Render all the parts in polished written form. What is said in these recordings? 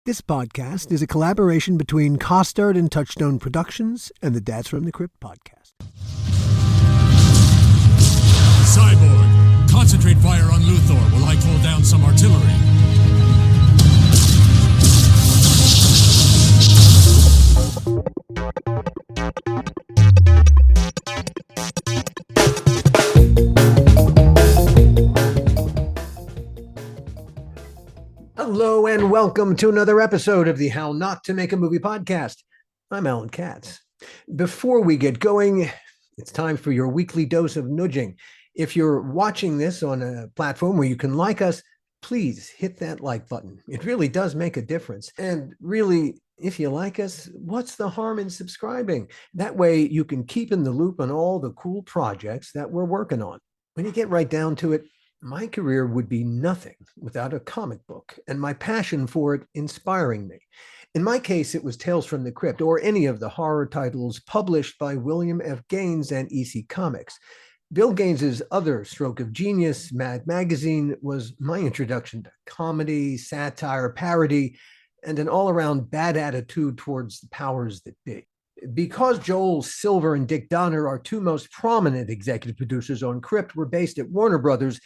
This podcast is a collaboration between Costard and Touchstone Productions and the Dads from the Crypt podcast. Cyborg, concentrate fire on Luthor while I call down some artillery. Hello and welcome to another episode of the How Not to Make a Movie podcast. I'm Alan Katz. Before we get going, it's time for your weekly dose of nudging. If you're watching this on a platform where you can like us, please hit that like button. It really does make a difference. And really, if you like us, what's the harm in subscribing? That way you can keep in the loop on all the cool projects that we're working on. When you get right down to it, my career would be nothing without a comic book and my passion for it inspiring me. In my case, it was Tales from the Crypt or any of the horror titles published by William F. Gaines and EC Comics. Bill Gaines's other stroke of genius, Mad Magazine, was my introduction to comedy, satire, parody, and an all-around bad attitude towards the powers that be. Because Joel Silver and Dick Donner, our two most prominent executive producers on Crypt, were based at Warner Brothers,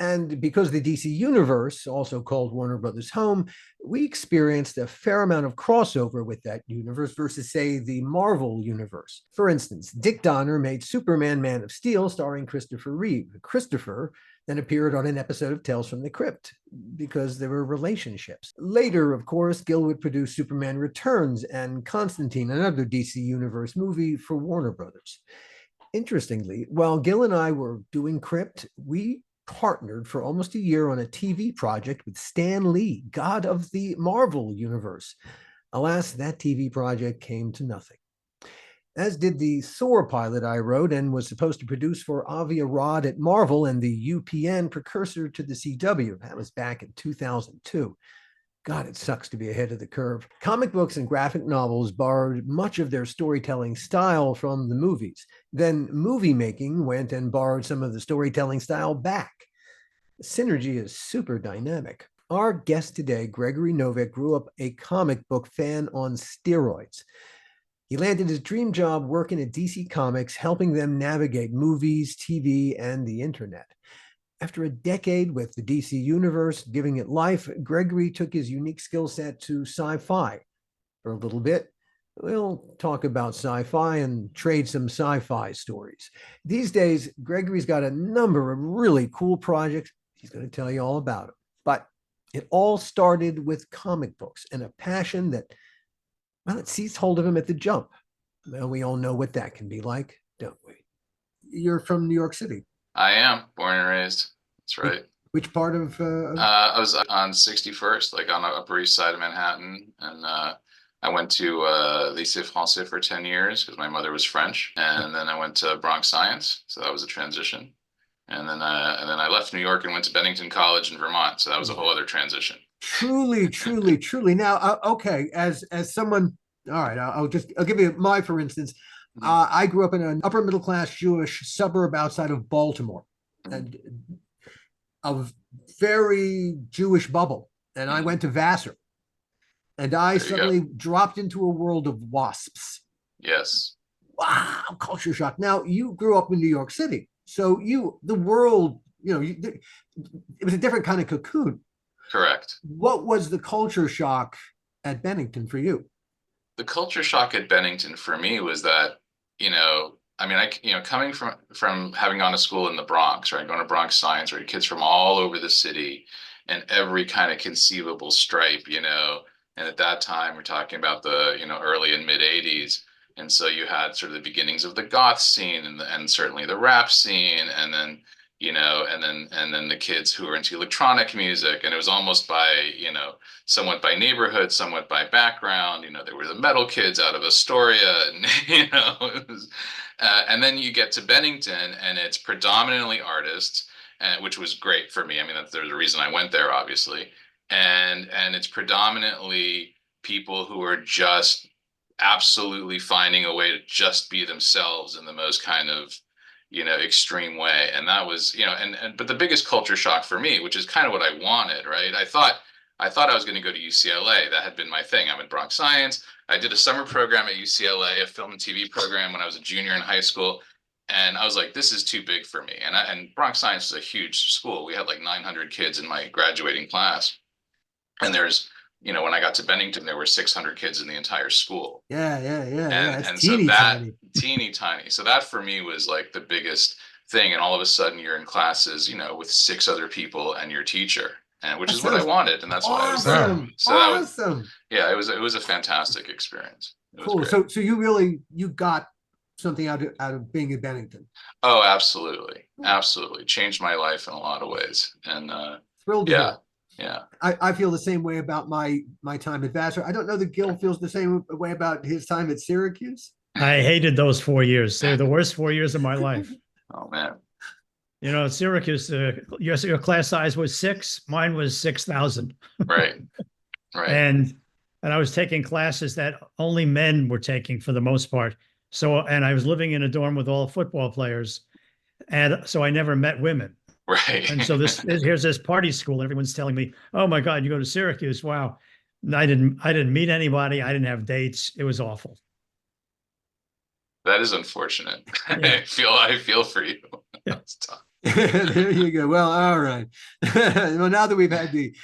and because the DC Universe, also called Warner Brothers Home, we experienced a fair amount of crossover with that universe versus, say, the Marvel Universe. For instance, Dick Donner made Superman Man of Steel starring Christopher Reeve. Christopher then appeared on an episode of Tales from the Crypt because there were relationships. Later, of course, Gil would produce Superman Returns and Constantine, another DC Universe movie for Warner Brothers. Interestingly, while Gil and I were doing Crypt, we partnered for almost a year on a TV project with Stan Lee, god of the Marvel Universe. Alas, that TV project came to nothing. As did the Thor pilot I wrote and was supposed to produce for Avi Arad at Marvel and the UPN precursor to the CW. That was back in 2002. God, it sucks to be ahead of the curve. Comic books and graphic novels borrowed much of their storytelling style from the movies. Then movie making went and borrowed some of the storytelling style back. The synergy is super dynamic. Our guest today, Gregory Novick, grew up a comic book fan on steroids. He landed his dream job working at DC Comics, helping them navigate movies, TV, and the internet. After a decade with the DC Universe, giving it life, Gregory took his unique skill set to sci-fi. For a little bit, we'll talk about sci-fi and trade some sci-fi stories. These days, Gregory's got a number of really cool projects. He's going to tell you all about them. But it all started with comic books and a passion that, well, it seized hold of him at the jump. Well, we all know what that can be like, don't we? You're from New York City. I am born and raised. That's right. Which part of? I was on 61st, like on the Upper East Side of Manhattan, and I went to Lycée Français for 10 years because my mother was French, and then I went to Bronx Science, so that was a transition, and then I left New York and went to Bennington College in Vermont, so that was a whole other transition. Truly, truly, truly. Now, okay, as someone, all right, I'll give you my, for instance. I grew up in an upper middle class Jewish suburb outside of Baltimore, and a very Jewish bubble. And I went to Vassar, and I suddenly dropped into a world of wasps. Yes. Wow, culture shock. Now, you grew up in New York City, so the world, it was a different kind of cocoon. Correct. What was the culture shock at Bennington for you? The culture shock at Bennington for me was that, coming from having gone to school in the Bronx, right, going to Bronx Science, right, kids from all over the city and every kind of conceivable stripe, and at that time we're talking about the, early and mid 80s. And so you had sort of the beginnings of the goth scene and certainly the rap scene, and then, and then the kids who were into electronic music, and it was almost by, somewhat by neighborhood, somewhat by background. They were the metal kids out of Astoria, and it was, and then you get to Bennington, and it's predominantly artists, which was great for me. I mean, there's a reason I went there, obviously, and it's predominantly people who are just absolutely finding a way to just be themselves in the most kind of extreme way. And that was, but the biggest culture shock for me, which is kind of what I wanted, right? I thought I thought I was going to go to UCLA. That had been my thing. I'm in Bronx Science. I did a summer program at UCLA, a film and TV program when I was a junior in high school. And I was like, this is too big for me. And Bronx Science is a huge school. We had like 900 kids in my graduating class. And there's, when I got to Bennington, there were 600 kids in the entire school. Yeah. It's And so teeny that tiny. teeny tiny. So that for me was like the biggest thing. And all of a sudden you're in classes, with 6 other people and your teacher, and which That is what I sounds wanted. And that's why I was there. awesome. So that was, Awesome. yeah, it was a fantastic experience. It was Cool. great. So you got something out of being in Bennington. Oh, absolutely. Absolutely. Changed my life in a lot of ways. And Thrilled to yeah, hear. yeah. I feel the same way about my time at Vassar. I don't know that Gil feels the same way about his time at Syracuse. I hated those 4 years. They're the worst 4 years of my life. Oh man. At Syracuse, your class size was 6. Mine was 6,000. Right. Right. And I was taking classes that only men were taking for the most part. So, and I was living in a dorm with all football players. And so I never met women. Right. And so here's this party school. Everyone's telling me, "Oh my God, you go to Syracuse. Wow." And I didn't meet anybody. I didn't have dates. It was awful. That is unfortunate. Yeah. I feel for you. Yeah. That's tough. There you go. Well, all right. Well, now that we've had the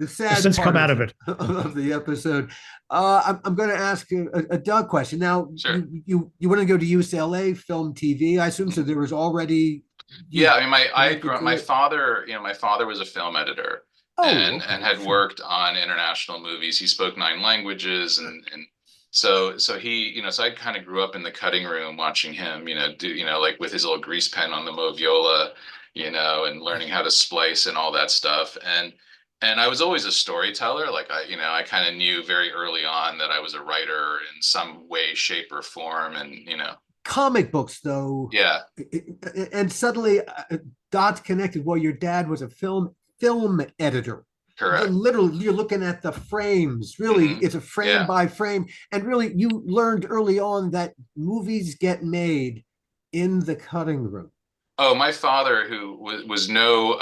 sad Since part come out of it. of the episode, I'm going to ask a Doug question. Now, Sure. you want to go to UCLA Film TV? I assume so. There was already. Yeah, I mean, I connected grew up. to My it? father, my father was a film editor, Oh, and okay, had sure. worked on international movies. He spoke 9 languages, and so he, so I kind of grew up in the cutting room watching him, do, like with his little grease pen on the Moviola, and learning how to splice and all that stuff. And I was always a storyteller. Like I kind of knew very early on that I was a writer in some way, shape, or form, and Comic books, though. yeah. And suddenly, dots connected. Well, your dad was a film editor. Correct. Literally, you're looking at the frames. Really, Mhm. it's a frame Yeah. by frame. And really, you learned early on that movies get made in the cutting room. Oh, my father, who was no,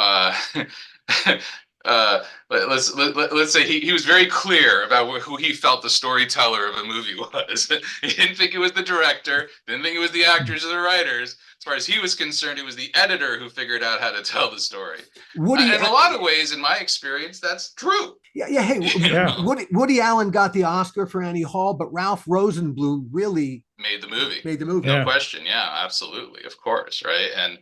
let's say he was very clear about who he felt the storyteller of a movie was. He didn't think it was the director, didn't think it was the actors or the writers. As far as he was concerned, it was the editor who figured out how to tell the story. In a lot of ways, in my experience, that's true. Yeah. Hey, Yeah. Woody Allen got the Oscar for Annie Hall, but Ralph Rosenblum really Made the movie. No Yeah. question. Yeah, absolutely. Of course. Right. And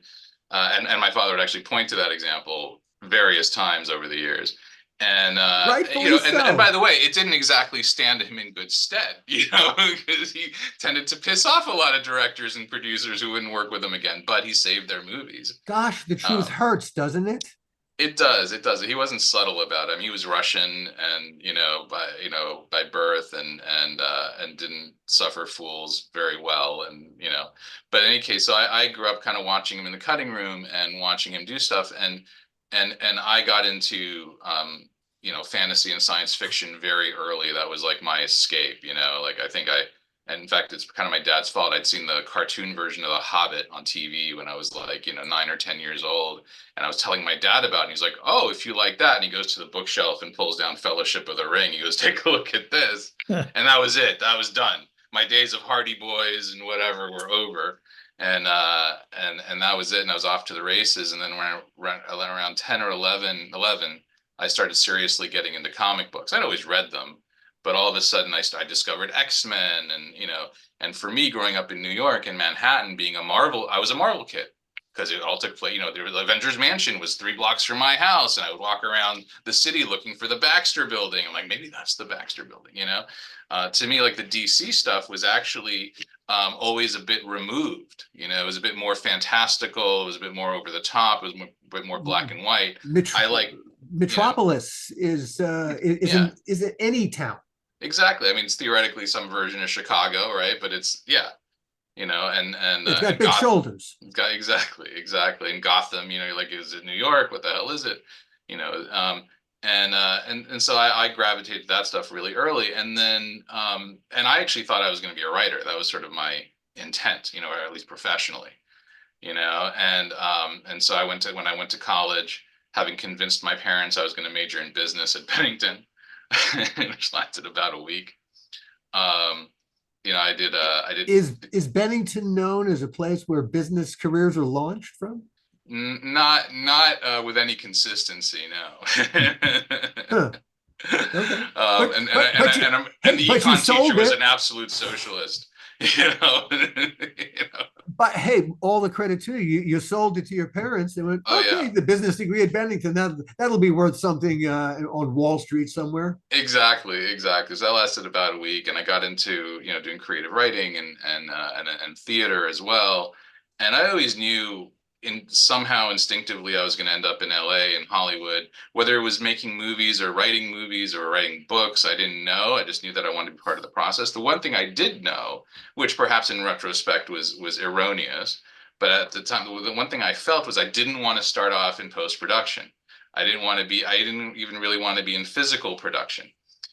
my father would actually point to that example various times over the years. And Rightfully so. and by the way, it didn't exactly stand him in good stead, because he tended to piss off a lot of directors and producers who wouldn't work with him again, but he saved their movies. Gosh, the truth hurts, doesn't it? It does. He wasn't subtle about it. He was Russian, and by birth, and didn't suffer fools very well, and But in any case, so I grew up kind of watching him in the cutting room and watching him do stuff, and I got into fantasy and science fiction very early. That was like my escape. And in fact, it's kind of my dad's fault. I'd seen the cartoon version of The Hobbit on TV when I was like, 9 or 10 years old. And I was telling my dad about it. And he's like, "Oh, if you like that." And he goes to the bookshelf and pulls down Fellowship of the Ring. He goes, "Take a look at this." And that was it. That was done. My days of Hardy Boys and whatever were over. And that was it. And I was off to the races. And then around 10 or 11, I started seriously getting into comic books. I'd always read them. But all of a sudden, I discovered X-Men, and for me, growing up in New York and Manhattan, I was a Marvel kid, because it all took place. The Avengers Mansion was 3 blocks from my house, and I would walk around the city looking for the Baxter Building. I'm like, maybe that's the Baxter Building. To me, like the DC stuff was actually always a bit removed. It was a bit more fantastical. It was a bit more over the top. It was a bit more black and white. Metropolis is in any town. Exactly. I mean, it's theoretically some version of Chicago, right? But it's and it's got big shoulders. It's got exactly. And Gotham, like, is it New York? What the hell is it? And so I gravitated to that stuff really early, and then and I actually thought I was going to be a writer. That was sort of my intent, or at least professionally, and so when I went to college. having convinced my parents I was going to major in business at Bennington, which lasted about a week. I did. Is Bennington known as a place where business careers are launched from? Not with any consistency, no. Huh. Okay, And the but you econ teacher sold was it. an absolute socialist, you know. But hey, all the credit to you. You sold it to your parents. They went, Oh okay, yeah, the business degree at Bennington, that'll be worth something on Wall Street somewhere. exactly. So that lasted about a week, and I got into doing creative writing and theater as well. And I always knew somehow instinctively I was going to end up in LA and Hollywood, whether it was making movies or writing books. I didn't know. I just knew that I wanted to be part of the process. The one thing I did know, which perhaps in retrospect was erroneous, but at the time, the one thing I felt was I didn't want to start off in post production. I didn't even really want to be in physical production,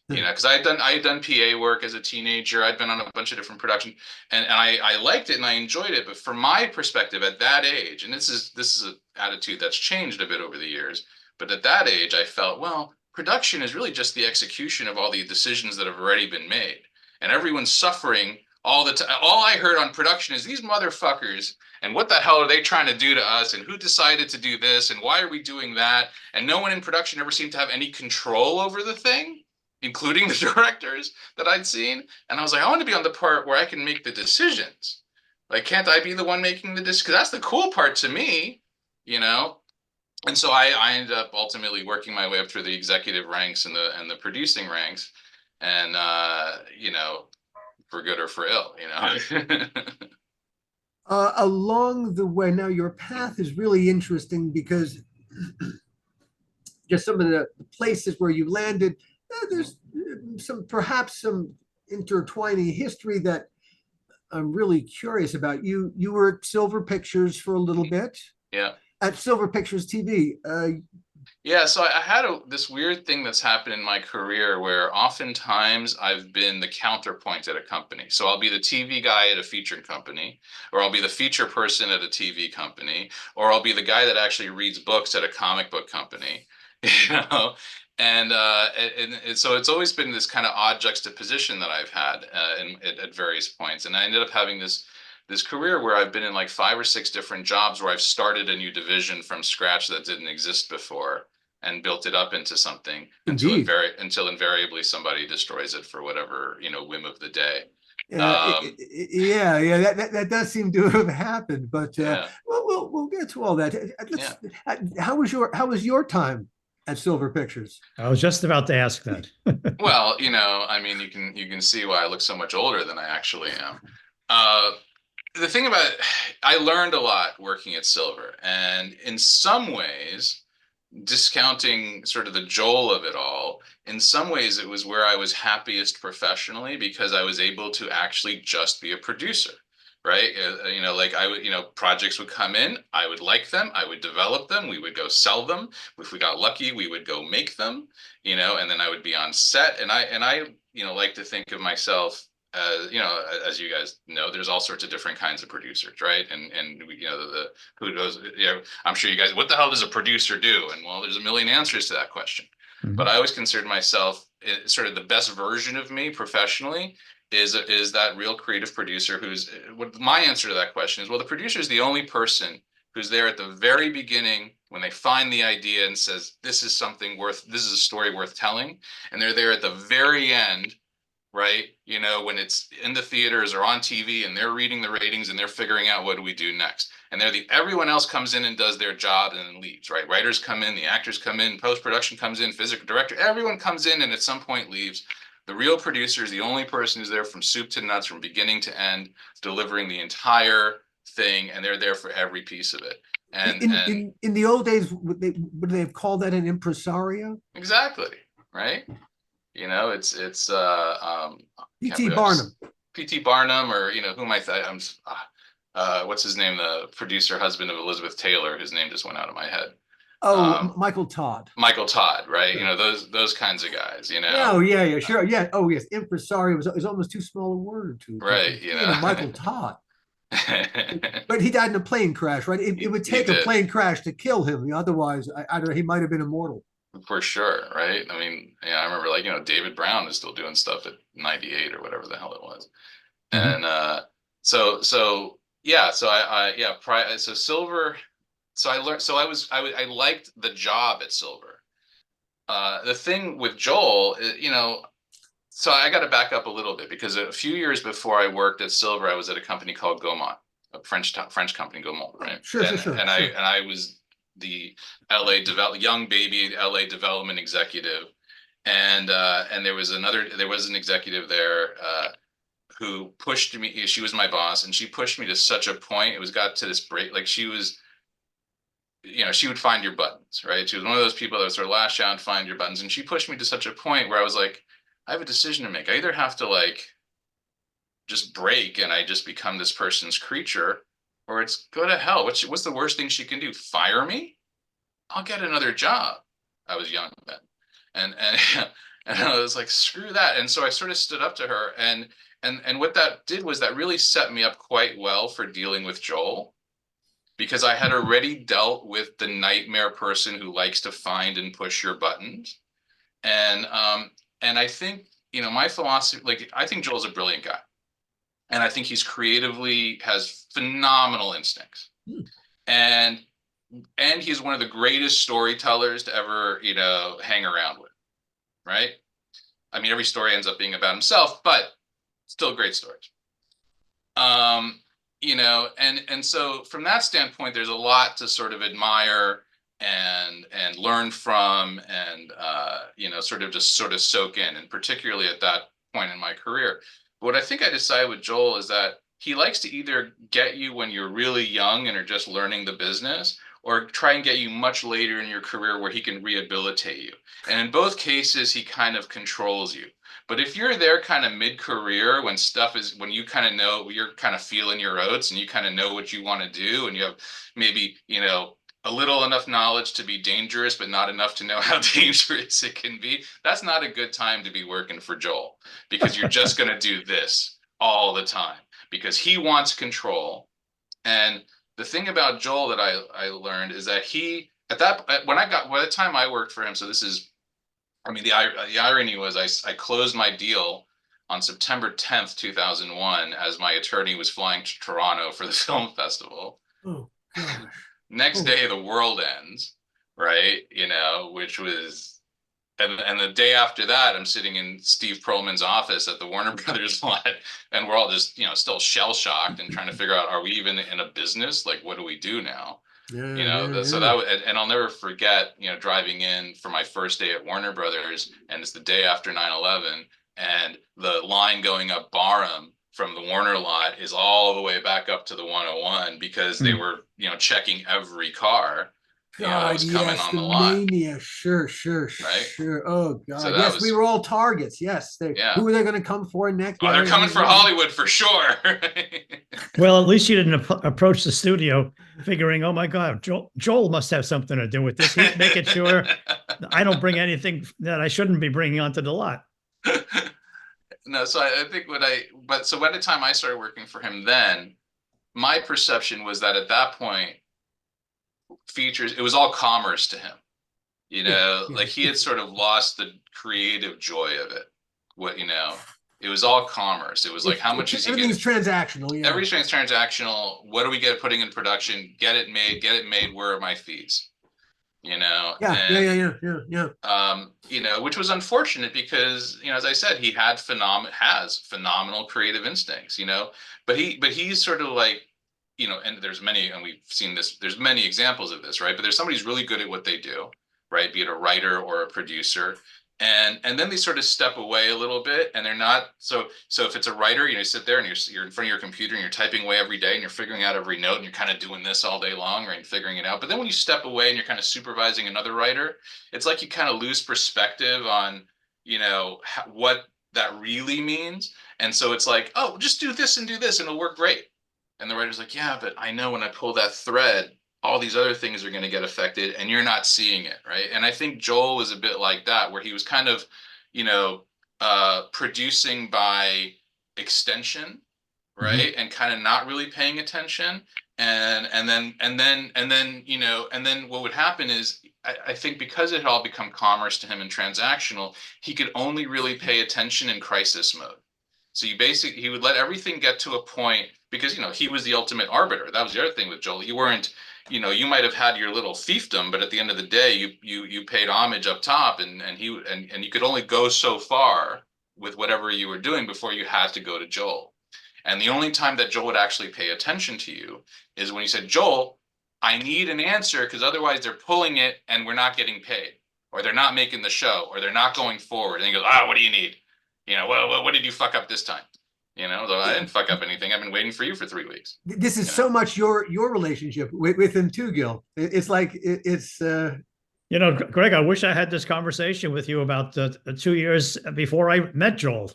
because I had done PA work as a teenager. I'd been on a bunch of different production, and I liked it and I enjoyed it. But from my perspective at that age, and this is an attitude that's changed a bit over the years, but at that age, I felt, well, production is really just the execution of all the decisions that have already been made, and everyone's suffering all the time. All I heard on production is these motherfuckers, and what the hell are they trying to do to us, and who decided to do this, and why are we doing that? And no one in production ever seemed to have any control over the thing, including the directors that I'd seen. And I was like, I want to be on the part where I can make the decisions. Like, can't I be the one making the decisions? Because that's the cool part to me, you know? And so I ended up ultimately working my way up through the executive ranks and the producing ranks. And, for good or for ill, Along the way, now your path is really interesting because just some of the places where you landed, there's perhaps some intertwining history that I'm really curious about. You were at Silver Pictures for a little bit. Yeah. At Silver Pictures TV. Yeah, so I had this weird thing that's happened in my career where oftentimes I've been the counterpoint at a company. So I'll be the TV guy at a feature company, or I'll be the feature person at a TV company, or I'll be the guy that actually reads books at a comic book company, you know? And so it's always been this kind of odd juxtaposition that I've had at various points. And I ended up having this career where I've been in like 5 or 6 different jobs where I've started a new division from scratch that didn't exist before and built it up into something Indeed. until invariably somebody destroys it for whatever, whim of the day. Yeah, that does seem to have happened, but Yeah. we'll get to all that. Yeah. How was your time at Silver Pictures? I was just about to ask that. Well, I mean, you can see why I look so much older than I actually am. The thing about it, I learned a lot working at Silver, and in some ways, discounting sort of the joel of it all, in some ways it was where I was happiest professionally because I was able to actually just be a producer, right? Like I would, projects would come in, I would like them, I would develop them, we would go sell them. If we got lucky, we would go make them, and then I would be on set, and I like to think of myself as you guys know, there's all sorts of different kinds of producers, right? And the who knows, I'm sure you guys, what the hell does a producer do? And well, there's a million answers to that question. Mm-hmm. But I always considered myself sort of the best version of me professionally is that real creative producer who's, what my answer to that question is, well, the producer is the only person who's there at the very beginning when they find the idea and says, this is a story worth telling. And they're there at the very end, right? When it's in the theaters or on TV and they're reading the ratings and they're figuring out what do we do next. And everyone else comes in and does their job and then leaves, right? Writers come in, the actors come in, post-production comes in, physical director, everyone comes in and at some point leaves. The real producer is the only person who's there from soup to nuts, from beginning to end, delivering the entire thing, and they're there for every piece of it. And in the old days, would they have called that an impresario? Exactly, right? It's P.T. Barnum. P.T. Barnum, or who am I? What's his name? The producer husband of Elizabeth Taylor, whose name just went out of my head. Michael Todd. Michael Todd, right? Those kinds of guys. Oh yeah, sure, yeah. Oh yes, impresario is almost too small a word to. Right. Michael Todd. But he died in a plane crash, right? It would He take a did. plane crash to kill him. Otherwise, I don't know. He might have been immortal. For sure, right? I mean, yeah, I remember like, David Brown is still doing stuff at 98 or whatever the hell it was. Mhm. And so yeah, so so Silver, so I learned, so I liked the job at Silver. The thing with Joel, so I got to back up a little bit because a few years before I worked at Silver, I was at a company called Gaumont, a French company, Gaumont, right? Sure, sure, sure, sure. And I was the young baby LA development executive, and there was an executive there who pushed me. She was my boss, and she pushed me to such a point. It was got to this break, like she was, she would find your buttons, right? She was one of those people that would sort of lash out and find your buttons, and she pushed me to such a point where I was like, I have a decision to make. I either have to like just break and I just become this person's creature, or it's go to hell. What's the worst thing she can do? Fire me? I'll get another job. I was young then, and and I was like, screw that. And so I sort of stood up to her, and what that did was that really set me up quite well for dealing with Joel, because I had already dealt with the nightmare person who likes to find and push your buttons. And I think, my philosophy, like I think Joel's a brilliant guy. And I think he's creatively has phenomenal instincts. Hmm. And he's one of the greatest storytellers to ever, hang around with, right? I mean, every story ends up being about himself, but still great stories. And so from that standpoint, there's a lot to sort of admire and learn from, and sort of just sort of soak in, and particularly at that point in my career. But what I think I decided with Joel is that he likes to either get you when you're really young and are just learning the business, or try and get you much later in your career where he can rehabilitate you. And in both cases, he kind of controls you. But if you're there kind of mid-career, when you kind of know, you're kind of feeling your oats and you kind of know what you want to do, and you have maybe, a little enough knowledge to be dangerous, but not enough to know how dangerous it can be, that's not a good time to be working for Joel, because you're just going to do this all the time because he wants control. And the thing about Joel that I learned is that by the time I worked for him, so this is, I mean, the irony was I closed my deal on September 10th, 2001, as my attorney was flying to Toronto for the film festival. Oh gosh. Next Oh. day, the world ends, right? Which was, and the day after that, I'm sitting in Steve Perlman's office at the Warner Brothers lot, and we're all just, still shell shocked and trying to figure out, are we even in a business? Like, what do we do now? Yeah, So yeah. that and I'll never forget, driving in for my first day at Warner Brothers, and it's the day after 9/11, and the line going up Barham from the Warner lot is all the way back up to the 101, because they Hmm. were, checking every car, that God, was coming yes, on the the lot, mania. Sure, sure, right? sure. Oh So God. that Yes, we was, were all targets. Yes. yeah. Who are they going to come for next? Oh, Yeah, they're coming yeah, for yeah. Hollywood for sure. Well, at least you didn't approach the studio figuring, oh my God, Joel must have something to do with this. He's making sure I don't bring anything that I shouldn't be bringing onto the lot. No, so I think but so by the time I started working for him, then my perception was that at that point, it was all commerce to him. Yeah, yeah. Like he had sort of lost the creative joy of it. It was all commerce. It was like, how much is he Everything's getting? transactional. Yeah. Everything's transactional. What do we get putting in production? Get it made. Where are my fees? Yeah, yeah, And yeah, yeah, yeah, which was unfortunate because, as I said, he has phenomenal creative instincts, but he's sort of like, and and we've seen this, there's many examples of this, right? But there's somebody who's really good at what they do, right? Be it a writer or a producer. And then they sort of step away a little bit, and they're not so if it's a writer, you sit there and you're in front of your computer and you're typing away every day and you're figuring out every note and you're kind of doing this all day long, right, and figuring it out. But then when you step away and you're kind of supervising another writer, it's like you kind of lose perspective on, what that really means. And so it's like, oh, just do this and it'll work great. And the writer's like, yeah, but I know when I pull that thread, all these other things are going to get affected and you're not seeing it, right? And I think Joel was a bit like that, where he was kind of, producing by extension, right? And kind of not really paying attention. And then what would happen is I think because it had all become commerce to him and transactional, he could only really pay attention in crisis mode. So he would let everything get to a point because he was the ultimate arbiter. That was the other thing with Joel. You weren't, you might have had your little fiefdom, but at the end of the day, you paid homage up top, and you could only go so far with whatever you were doing before you had to go to Joel. And the only time that Joel would actually pay attention to you is when you said, Joel, I need an answer because otherwise they're pulling it and we're not getting paid, or they're not making the show, or they're not going forward. And he goes, what do you need? What did you fuck up this time? Though I didn't fuck up anything. I've been waiting for you for 3 weeks. This is so much your relationship with him too, Gil. It's like it's. Greg, I wish I had this conversation with you about 2 years before I met Joel.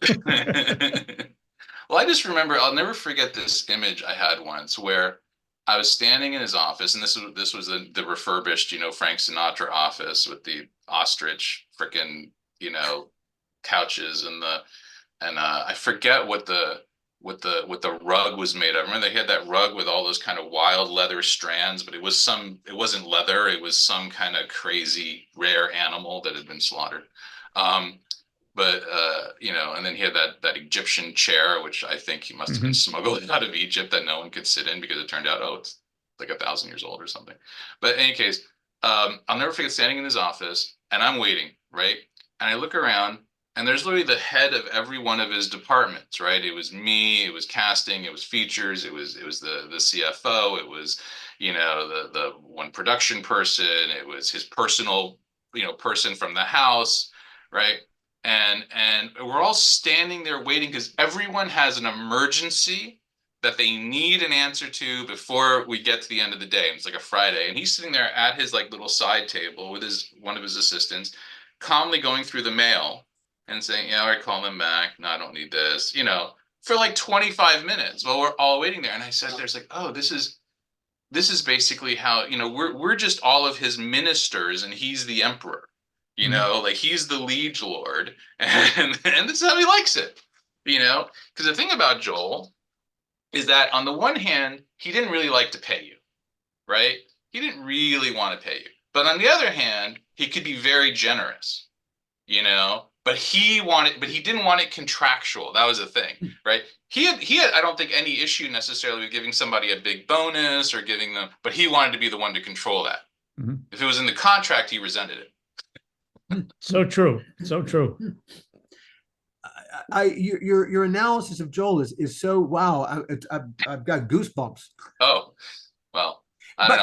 Well, I just remember, I'll never forget this image I had once where I was standing in his office, and this was the refurbished, Frank Sinatra office with the ostrich frickin', couches and I forget what the rug was made of. I remember they had that rug with all those kind of wild leather strands, but it wasn't leather. It was some kind of crazy rare animal that had been slaughtered. And then he had that Egyptian chair, which I think he must have been smuggled out of Egypt that no one could sit in because it turned out, it's like 1,000 years old or something. But in any case, I'll never forget standing in his office and I'm waiting, right? And I look around and there's literally the head of every one of his departments, right? It was me, it was casting, it was features, it was the CFO, it was, the one production person, it was his personal, person from the house, right? And we're all standing there waiting because everyone has an emergency that they need an answer to before we get to the end of the day. And it's like a Friday, and he's sitting there at his like little side table with one of his assistants, calmly going through the mail and saying, "Yeah, I call them back. No, I don't need this." For like 25 minutes while we're all waiting there. And I said, "There's like, oh, this is basically how we're just all of his ministers, and he's the emperor." Like he's the liege lord, and this is how he likes it, because the thing about Joel is that on the one hand, he didn't really like to pay you, right? He didn't really want to pay you. But on the other hand, he could be very generous, but he didn't want it contractual. That was the thing, right? He had, I don't think, any issue necessarily with giving somebody a big bonus or giving them, but he wanted to be the one to control that. If it was in the contract, he resented it. So true. So true. Your analysis of Joel is so wow. I've got goosebumps. Oh, well, I don't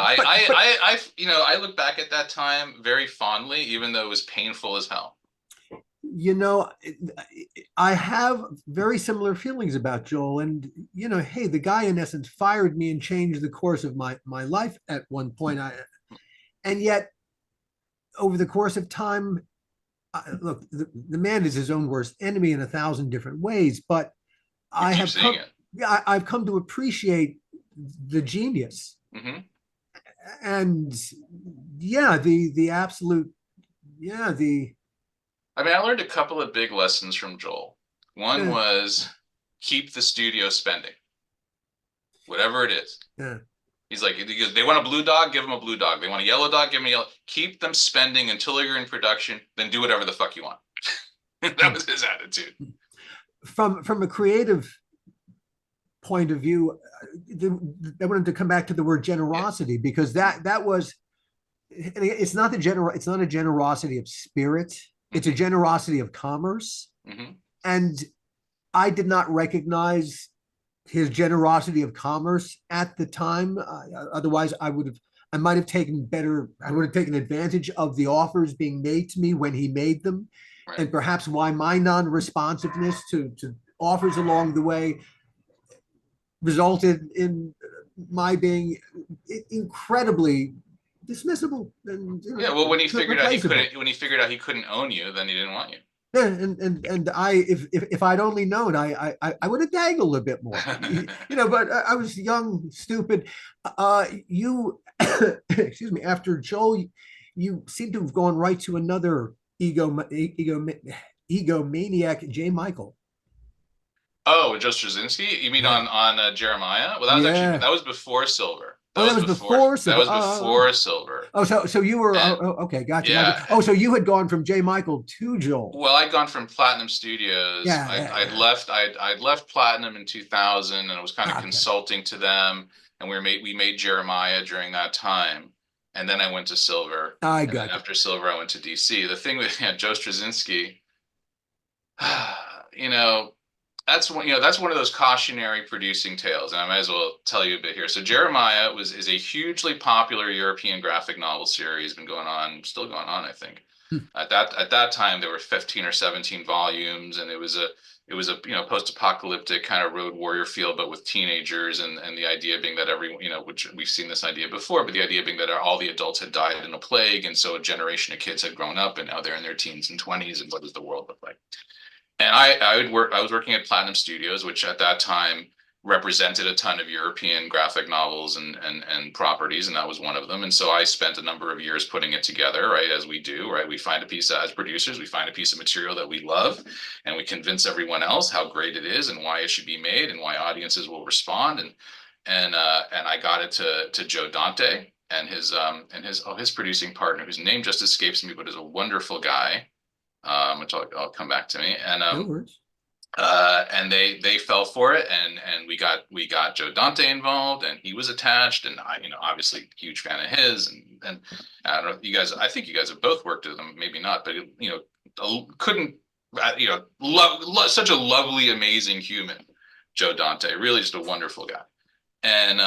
know. I look back at that time very fondly, even though it was painful as hell. I have very similar feelings about Joel, and hey, the guy in essence fired me and changed the course of my life at one point. And yet, over the course of time, look, the man is his own worst enemy in 1,000 different ways. But I've come to appreciate the genius, and the absolute, I mean, I learned a couple of big lessons from Joel. One was keep the studio spending, whatever it is. Yeah. He goes, they want a blue dog, give them a blue dog. They want a yellow dog, give them a yellow. Keep them spending until you're in production, then do whatever the fuck you want. That was his attitude. From a creative point of view, I wanted to come back to the word generosity, because that was, it's not a generosity of spirit. It's a generosity of commerce. And I did not recognize his generosity of commerce at the time. Otherwise, I would have taken advantage of the offers being made to me when he made them. Right. And perhaps why my non-responsiveness to offers along the way resulted in my being incredibly dismissible. And, well, when he figured out he couldn't own you, then he didn't want you. Yeah, and I, if I'd only known, I would have dangled a bit more, But I was young, stupid. Excuse me. After Joel, you seem to have gone right to another egomaniac, J. Michael. Oh, with Joe Straczynski? You mean Yeah. on Jeremiah? Well, Yeah. that was before Silver. Oh, that was before That Silver. was before Silver. Oh, so you were And okay, gotcha, yeah, gotcha. Oh, so you had gone from J. Michael to Joel. well, I'd gone from Platinum Studios. Yeah, yeah, I'd yeah. left I'd left Platinum in 2000, and I was kind of Okay, consulting to them, and we made Jeremiah during that time. And then I went to Silver, I and then got you. after Silver I went to DC. The thing with Joe Straczynski, you know, that's one of those cautionary producing tales, and I might as well tell you a bit here. So Jeremiah is a hugely popular European graphic novel series, been going on, still going on, I think. Hmm. At that time there were 15 or 17 volumes, and it was a post-apocalyptic kind of road warrior feel, but with teenagers, and the idea being that everyone, which we've seen this idea before, but the idea being that all the adults had died in a plague, and so a generation of kids had grown up, and now they're in their teens and 20s, and what does the world look like? And I was working at Platinum Studios, which at that time represented a ton of European graphic novels and properties, and that was one of them. And so I spent a number of years putting it together, right, as we do, right? We find a piece as producers, we find a piece of material that we love, and we convince everyone else how great it is and why it should be made and why audiences will respond. And I got it to Joe Dante and his producing partner, whose name just escapes me, but is a wonderful guy, which I'll come back to me. No worries. And they fell for it, and we got Joe Dante involved, and he was attached, and I, obviously huge fan of his, and I don't know, you guys, I think you guys have both worked with him, maybe not, but couldn't, such a lovely, amazing human, Joe Dante, really just a wonderful guy. And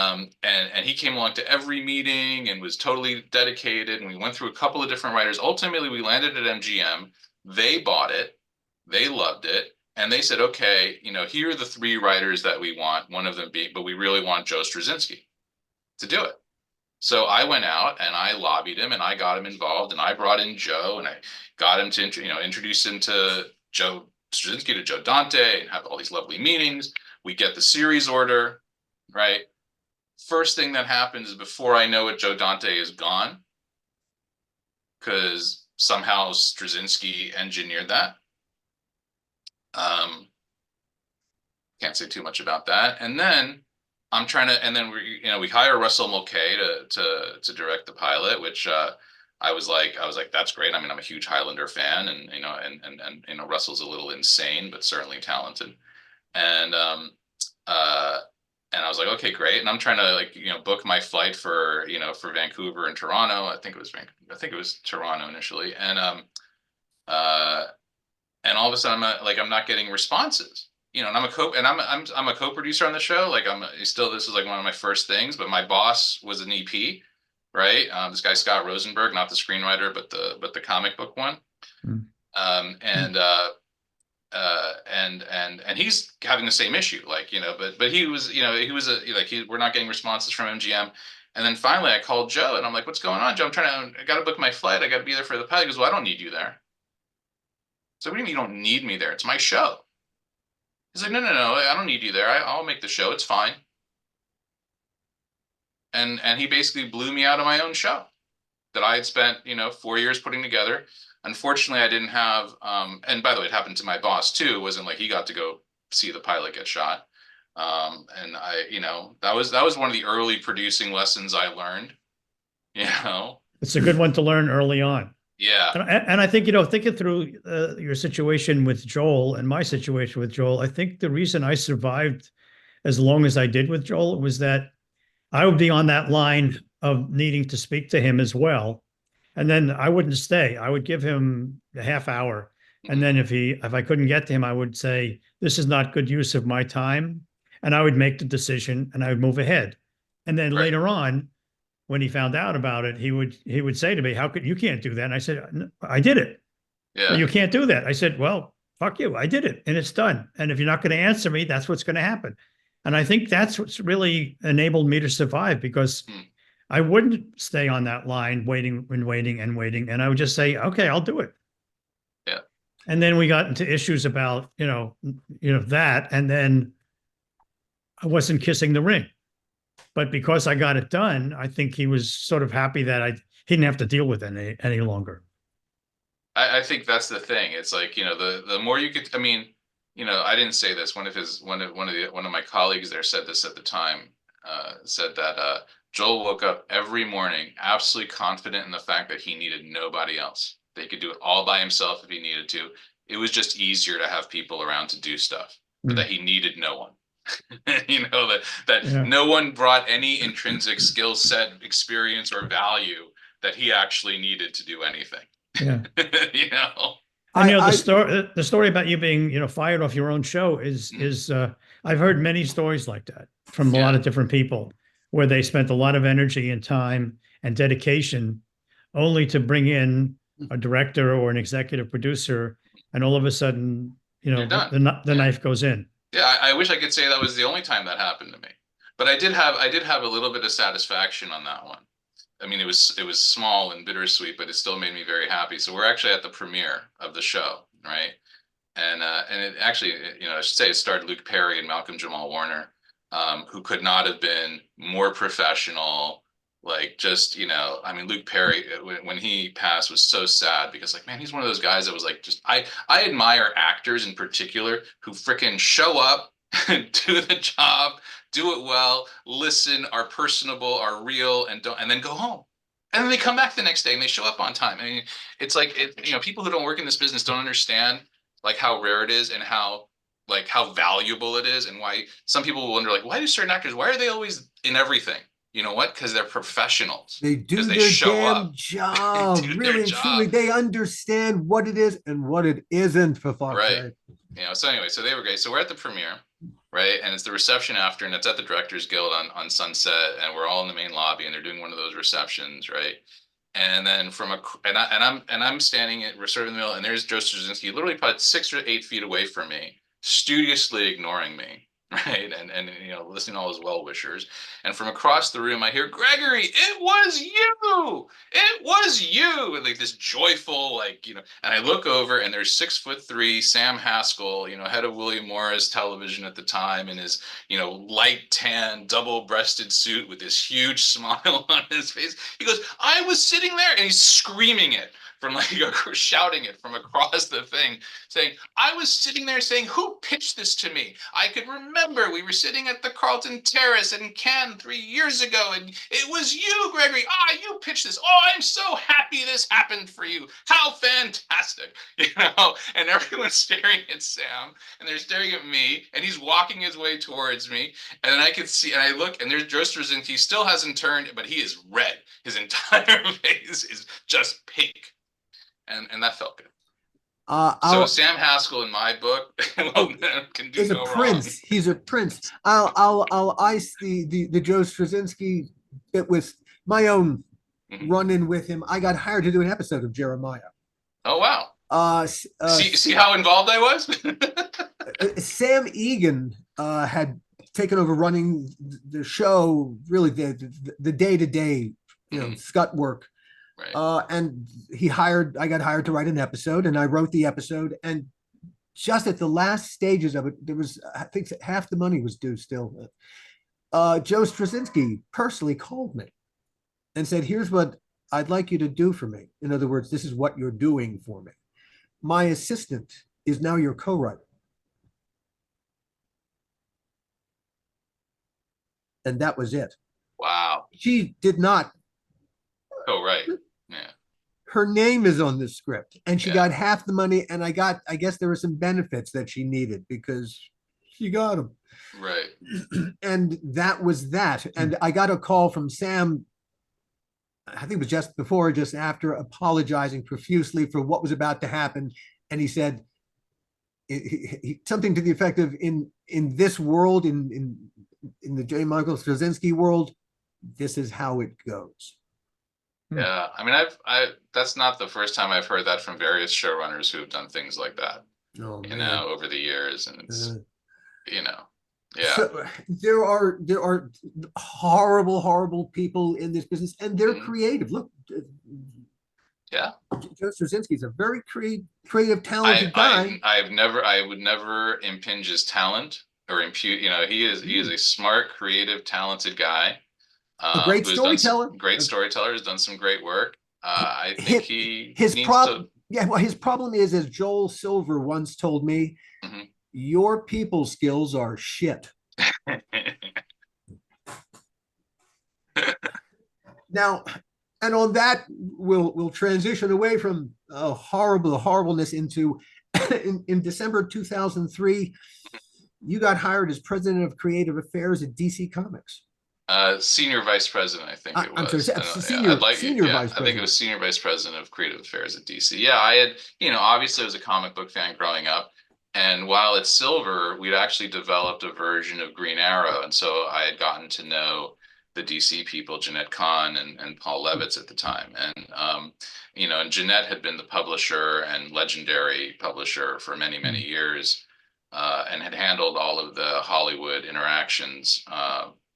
he came along to every meeting and was totally dedicated, and we went through a couple of different writers. Ultimately, we landed at MGM. They bought it, they loved it, and they said, okay, here are the 3 writers that we want, one of them being, but we really want Joe Straczynski to do it. So I went out and I lobbied him, and I got him involved, and I brought in Joe, and I got him to introduce him to Joe Straczynski, to Joe Dante, and have all these lovely meetings. We get the series order, right? First thing that happens is, before I know it, Joe Dante is gone, because somehow Straczynski engineered that. Can't say too much about that. And then we hire Russell Mulcahy to direct the pilot, which I was like, that's great. I mean, I'm a huge Highlander fan, and Russell's a little insane, but certainly talented. And I was like, okay, great. And I'm trying to book my flight for Vancouver and Toronto. I think it was Toronto initially. And all of a sudden I'm not getting responses, and I'm a co-producer on the show. This is like one of my first things, but my boss was an EP, right? This guy, Scott Rosenberg, not the screenwriter, but the comic book one. Mm. And he's having the same issue, but we're not getting responses from MGM. And then finally I called Joe, and I'm like, what's going on, Joe? I got to book my flight. I got to be there for the pilot. He goes, well, I don't need you there. So what do you mean you don't need me there? It's my show. He's like, no, I don't need you there. I'll make the show. It's fine. And he basically blew me out of my own show that I had spent, 4 years putting together. Unfortunately, I didn't have, and by the way, it happened to my boss too. It wasn't like he got to go see the pilot get shot. And that was one of the early producing lessons I learned, It's a good one to learn early on. Yeah. And I think, thinking through your situation with Joel and my situation with Joel, I think the reason I survived as long as I did with Joel was that I would be on that line of needing to speak to him as well. And then I wouldn't stay. I would give him a half hour. And then if I couldn't get to him, I would say, this is not good use of my time. And I would make the decision and I would move ahead. And then later on, when he found out about it, he would say to me, you can't do that? And I said, I did it. Yeah. You can't do that. I said, well, fuck you. I did it and it's done. And if you're not going to answer me, that's what's going to happen. And I think that's what's really enabled me to survive, because I wouldn't stay on that line waiting. And I would just say, okay, I'll do it. Yeah. And then we got into issues about, that. And then I wasn't kissing the ring. But because I got it done, I think he was sort of happy that he didn't have to deal with it any longer. I think that's the thing. It's like, the more you could, I didn't say this. One of my colleagues there said this at the time. Said that Joel woke up every morning absolutely confident in the fact that he needed nobody else. They could do it all by himself if he needed to. It was just easier to have people around to do stuff, but that he needed no one. That Yeah. no one brought any intrinsic skill set, experience, or value that he actually needed to do anything. Yeah. you know. And the story about you being, fired off your own show is I've heard many stories like that from a lot of different people where they spent a lot of energy and time and dedication only to bring in a director or an executive producer, and all of a sudden, the knife goes in. Yeah, I wish I could say that was the only time that happened to me, but I did have a little bit of satisfaction on that one. I mean, it was small and bittersweet, but it still made me very happy. So we're actually at the premiere of the show, right? And it actually, I should say, it starred Luke Perry and Malcolm Jamal Warner, who could not have been more professional. Like, just, I mean, Luke Perry, when he passed, was so sad because, like, man, he's one of those guys that was like, just I admire actors in particular who freaking show up, do the job, do it well, listen, are personable, are real, and then go home. And then they come back the next day and they show up on time. I mean, it's like people who don't work in this business don't understand like how rare it is and how valuable it is, and why some people will wonder, like, why do certain actors, why are they always in everything? You know what? Because they're professionals. They do they their show damn up. job. They really and truly, they understand what it is and what it isn't, for fuck's sake. So anyway, so they were great. So we're at the premiere, right? And it's the reception after, and it's at the Directors Guild on Sunset, and we're all in the main lobby, and they're doing one of those receptions, right? And then I'm standing sort of in the middle, and there's Joe Straczynski, literally probably 6 or 8 feet away from me, studiously ignoring me, right? And listening to all his well-wishers. And from across the room, I hear, "Gregory, it was you! It was you!" And like this joyful, and I look over, and there's 6'3" Sam Haskell, head of William Morris Television at the time, in his, light tan, double-breasted suit with this huge smile on his face. He goes, "I was sitting there," and he's screaming it from shouting it from across the thing, saying, "I was sitting there saying, who pitched this to me? I could remember we were sitting at the Carlton Terrace in Cannes 3 years ago, and it was you, Gregory. You pitched this. Oh, I'm so happy this happened for you. How fantastic." And everyone's staring at Sam, and they're staring at me, and he's walking his way towards me, and then I can see, and I look, and there's Joe Straczynski. He still hasn't turned, but he is red. His entire face is just pink. And that felt good. So Sam Haskell, in my book, can do no prince. Wrong. He's a prince. I'll ice the Joe Straczynski bit with my own run-in with him. I got hired to do an episode of Jeremiah. Oh wow! See how involved I was. Sam Egan had taken over running the show, really the day-to-day, scut work. Right. And I got hired to write an episode, and I wrote the episode. And just at the last stages of it, I think half the money was due still. Joe Straczynski personally called me and said, "Here's what I'd like you to do for me. In other words, this is what you're doing for me. My assistant is now your co-writer." And that was it. Wow. She did not. Oh, right. Yeah. Her name is on the script, and she got half the money, and I guess there were some benefits that she needed because she got them. Right. And that was that. And I got a call from Sam, I think it was just before or just after, apologizing profusely for what was about to happen. And he said something to the effect of, in this world, in the J. Michael Straczynski world, this is how it goes. Yeah, I mean, that's not the first time I've heard that from various showrunners who have done things like that, over the years, and it's, yeah. So there are horrible, horrible people in this business, and they're creative. Look, yeah, Joe Straczynski is a very creative, talented guy. I would never impinge his talent or impute. He is a smart, creative, talented guy. A great storyteller. Great storyteller, has done some great work. I think his problem is, as Joel Silver once told me, Your people skills are shit. Now, and on that, we'll transition away from horribleness into in December 2003, you got hired as president of creative affairs at DC Comics. Senior vice president, I think it I'm sorry, was. senior senior Yeah, vice I think it president. was senior vice president of creative affairs at DC. Yeah, I had, obviously I was a comic book fan growing up. And while at Silver, we'd actually developed a version of Green Arrow. And so I had gotten to know the DC people, Jeanette Kahn and Paul Levitz at the time. And, and Jeanette had been the publisher and legendary publisher for many, many years, and had handled all of the Hollywood interactions,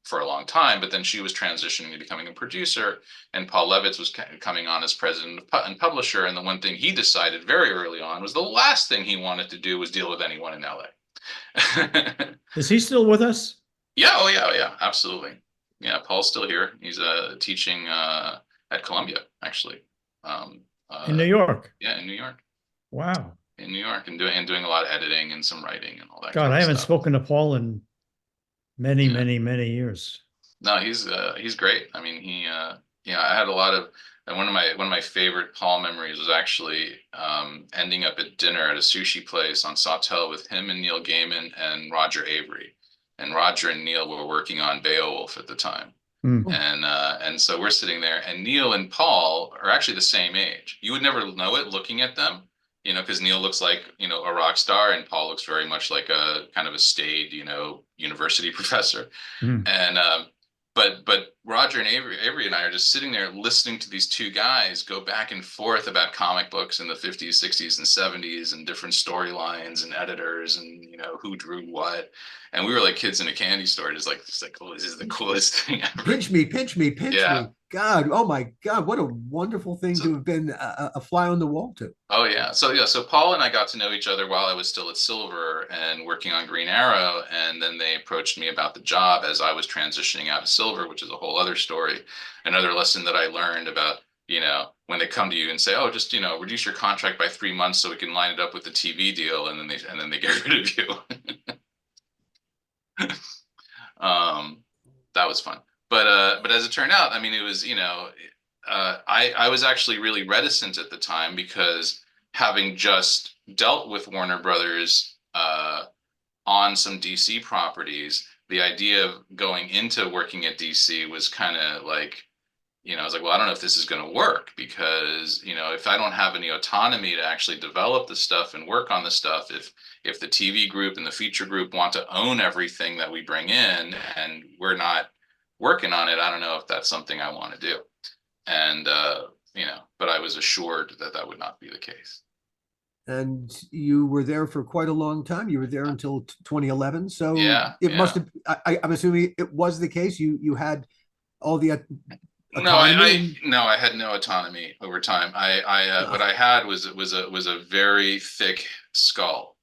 for a long time, but then she was transitioning to becoming a producer, and Paul Levitz was coming on as president and publisher. And the one thing he decided very early on was the last thing he wanted to do was deal with anyone in LA. Is he still with us? Yeah, oh yeah, oh yeah, absolutely. Yeah, Paul's still here. He's teaching at Columbia, actually. In New York? Yeah, in New York. Wow. In New York, and doing a lot of editing and some writing and all that. God, I haven't spoken to Paul in many, Yeah. many years. No, he's great. I mean, I had a lot of, and one of my favorite Paul memories was actually ending up at dinner at a sushi place on Sawtelle with him and Neil Gaiman and Roger Avery. And Roger and Neil were working on Beowulf at the time. And so we're sitting there, and Neil and Paul are actually the same age. You would never know it looking at them, because Neil looks like, a rock star, and Paul looks very much like a kind of a staid, university professor. And but Roger and Avery and I are just sitting there listening to these two guys go back and forth about comic books in the 50s, 60s, and 70s, and different storylines and editors, and who drew what. And we were like kids in a candy store, just like, oh, this is the coolest thing ever. Pinch me, pinch me, pinch me. God, oh my God, what a wonderful thing to have been a fly on the wall to. Oh yeah. So Paul and I got to know each other while I was still at Silver and working on Green Arrow, and then they approached me about the job as I was transitioning out of Silver, which is a whole other story. Another lesson that I learned about, when they come to you and say, oh, just, reduce your contract by 3 months so we can line it up with the TV deal, and then they get rid of you. That was fun. But as it turned out, I mean, it was, I was actually really reticent at the time, because having just dealt with Warner Brothers on some DC properties, the idea of going into working at DC was kind of like, I was like, well, I don't know if this is going to work, because, if I don't have any autonomy to actually develop the stuff and work on the stuff, if the TV group and the feature group want to own everything that we bring in and we're not working on it, I don't know if that's something I want to do. And, but I was assured that that would not be the case. And you were there for quite a long time. You were there until 2011. So it must have, I'm assuming it was the case. You had all the autonomy. I had no autonomy over time. What I had was a very thick skull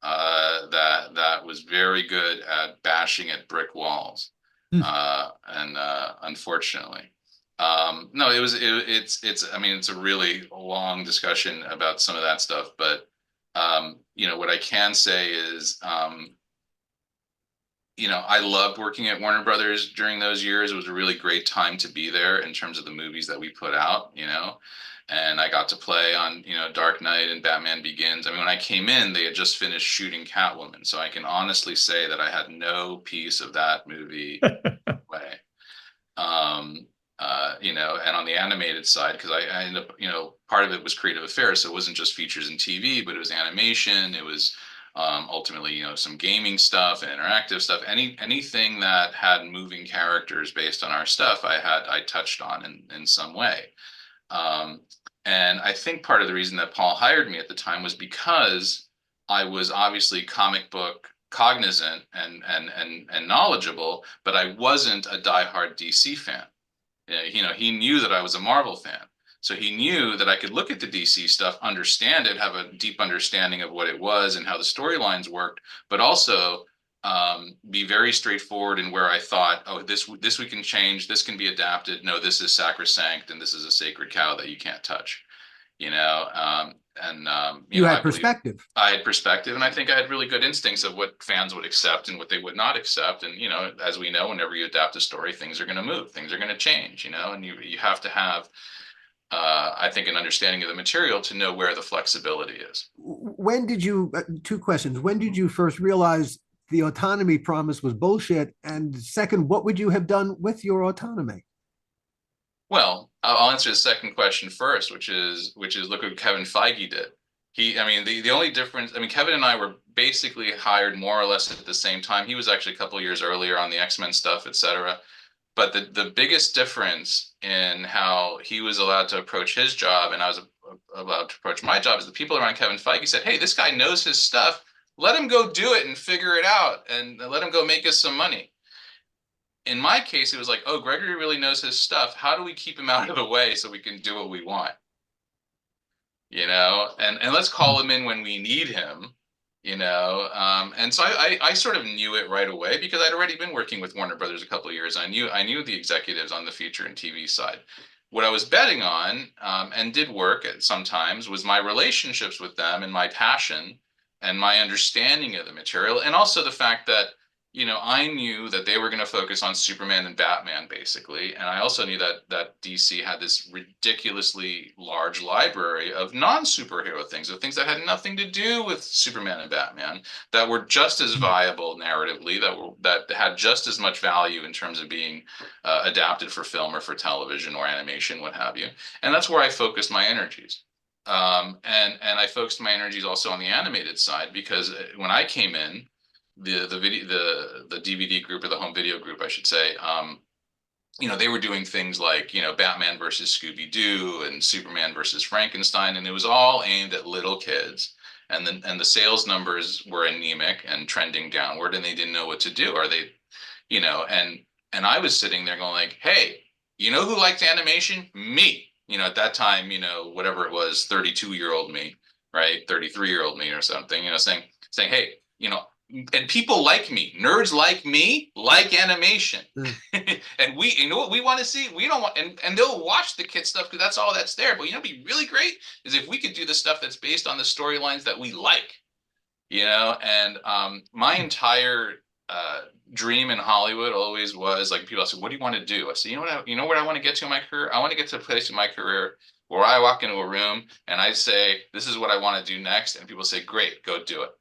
that was very good at bashing at brick walls. And unfortunately, no, it's a really long discussion about some of that stuff, but what I can say is, I loved working at Warner Brothers during those years. It was a really great time to be there in terms of the movies that we put out, and I got to play on, Dark Knight and Batman Begins. I mean, when I came in, they had just finished shooting Catwoman. So I can honestly say that I had no piece of that movie way. And on the animated side, because I ended up, part of it was creative affairs. So it wasn't just features and TV, but it was animation. It was ultimately, some gaming stuff and interactive stuff. Anything that had moving characters based on our stuff, I touched on in some way. And I think part of the reason that Paul hired me at the time was because I was obviously comic book cognizant and knowledgeable, but I wasn't a diehard DC fan. He knew that I was a Marvel fan. So he knew that I could look at the DC stuff, understand it, have a deep understanding of what it was and how the storylines worked, but also be very straightforward in where I thought, oh, this we can change, this can be adapted. No, this is sacrosanct, and this is a sacred cow that you can't touch. you You know, had I believe perspective. I had perspective, and I think I had really good instincts of what fans would accept and what they would not accept. And you know, as we know, whenever you adapt a story, things are going to move, things are going to change. You know, and you have to have, I think, an understanding of the material to know where the flexibility is. When did you, two questions. When did you first realize the autonomy promise was bullshit? And second, what would you have done with your autonomy? Well, I'll answer the second question first, which is look what Kevin Feige did. I mean, the only difference, I mean, Kevin and I were basically hired more or less at the same time. He was actually a couple of years earlier on the X-Men stuff, et cetera. But the biggest difference in how he was allowed to approach his job and I was allowed to approach my job is the people around Kevin Feige said, "Hey, this guy knows his stuff. Let him go do it and figure it out, and let him go make us some money." In my case, it was like, "Oh, Gregory really knows his stuff. How do we keep him out of the way so we can do what we want?" You know, and let's call him in when we need him, you know. And so I sort of knew it right away because I'd already been working with Warner Brothers a couple of years. I knew the executives on the feature and TV side. What I was betting on, and did work at sometimes, was my relationships with them and my passion and my understanding of the material, and also the fact that, you know, I knew that they were going to focus on Superman and Batman basically, and I also knew that DC had this ridiculously large library of non-superhero things, of things that had nothing to do with Superman and Batman, that were just as viable narratively, that had just as much value in terms of being adapted for film or for television or animation, what have you. And that's where I focused my energies. And I focused my energies also on the animated side because when I came in, the DVD group, or the home video group, I should say, you know, they were doing things like, you know, Batman versus Scooby-Doo and Superman versus Frankenstein, and it was all aimed at little kids. And the sales numbers were anemic and trending downward, and they didn't know what to do. Are they, you know, and I was sitting there going like, "Hey, you know who likes animation? Me." You know, at that time, you know, whatever it was, 32-year-old me, right? 33-year-old me or something, you know, saying, "Hey, you know, and people like me, nerds like me, like animation." And we, you know what we want to see? We don't want, and they'll watch the kid stuff because that's all that's there. But you know, what'd be really great is if we could do the stuff that's based on the storylines that we like, you know. And my entire dream in Hollywood always was like, people say, "What do you want to do?" I say, you know what I want to get to in my career? I want to get to a place in my career where I walk into a room and I say, "This is what I want to do next," and people say, "Great, go do it."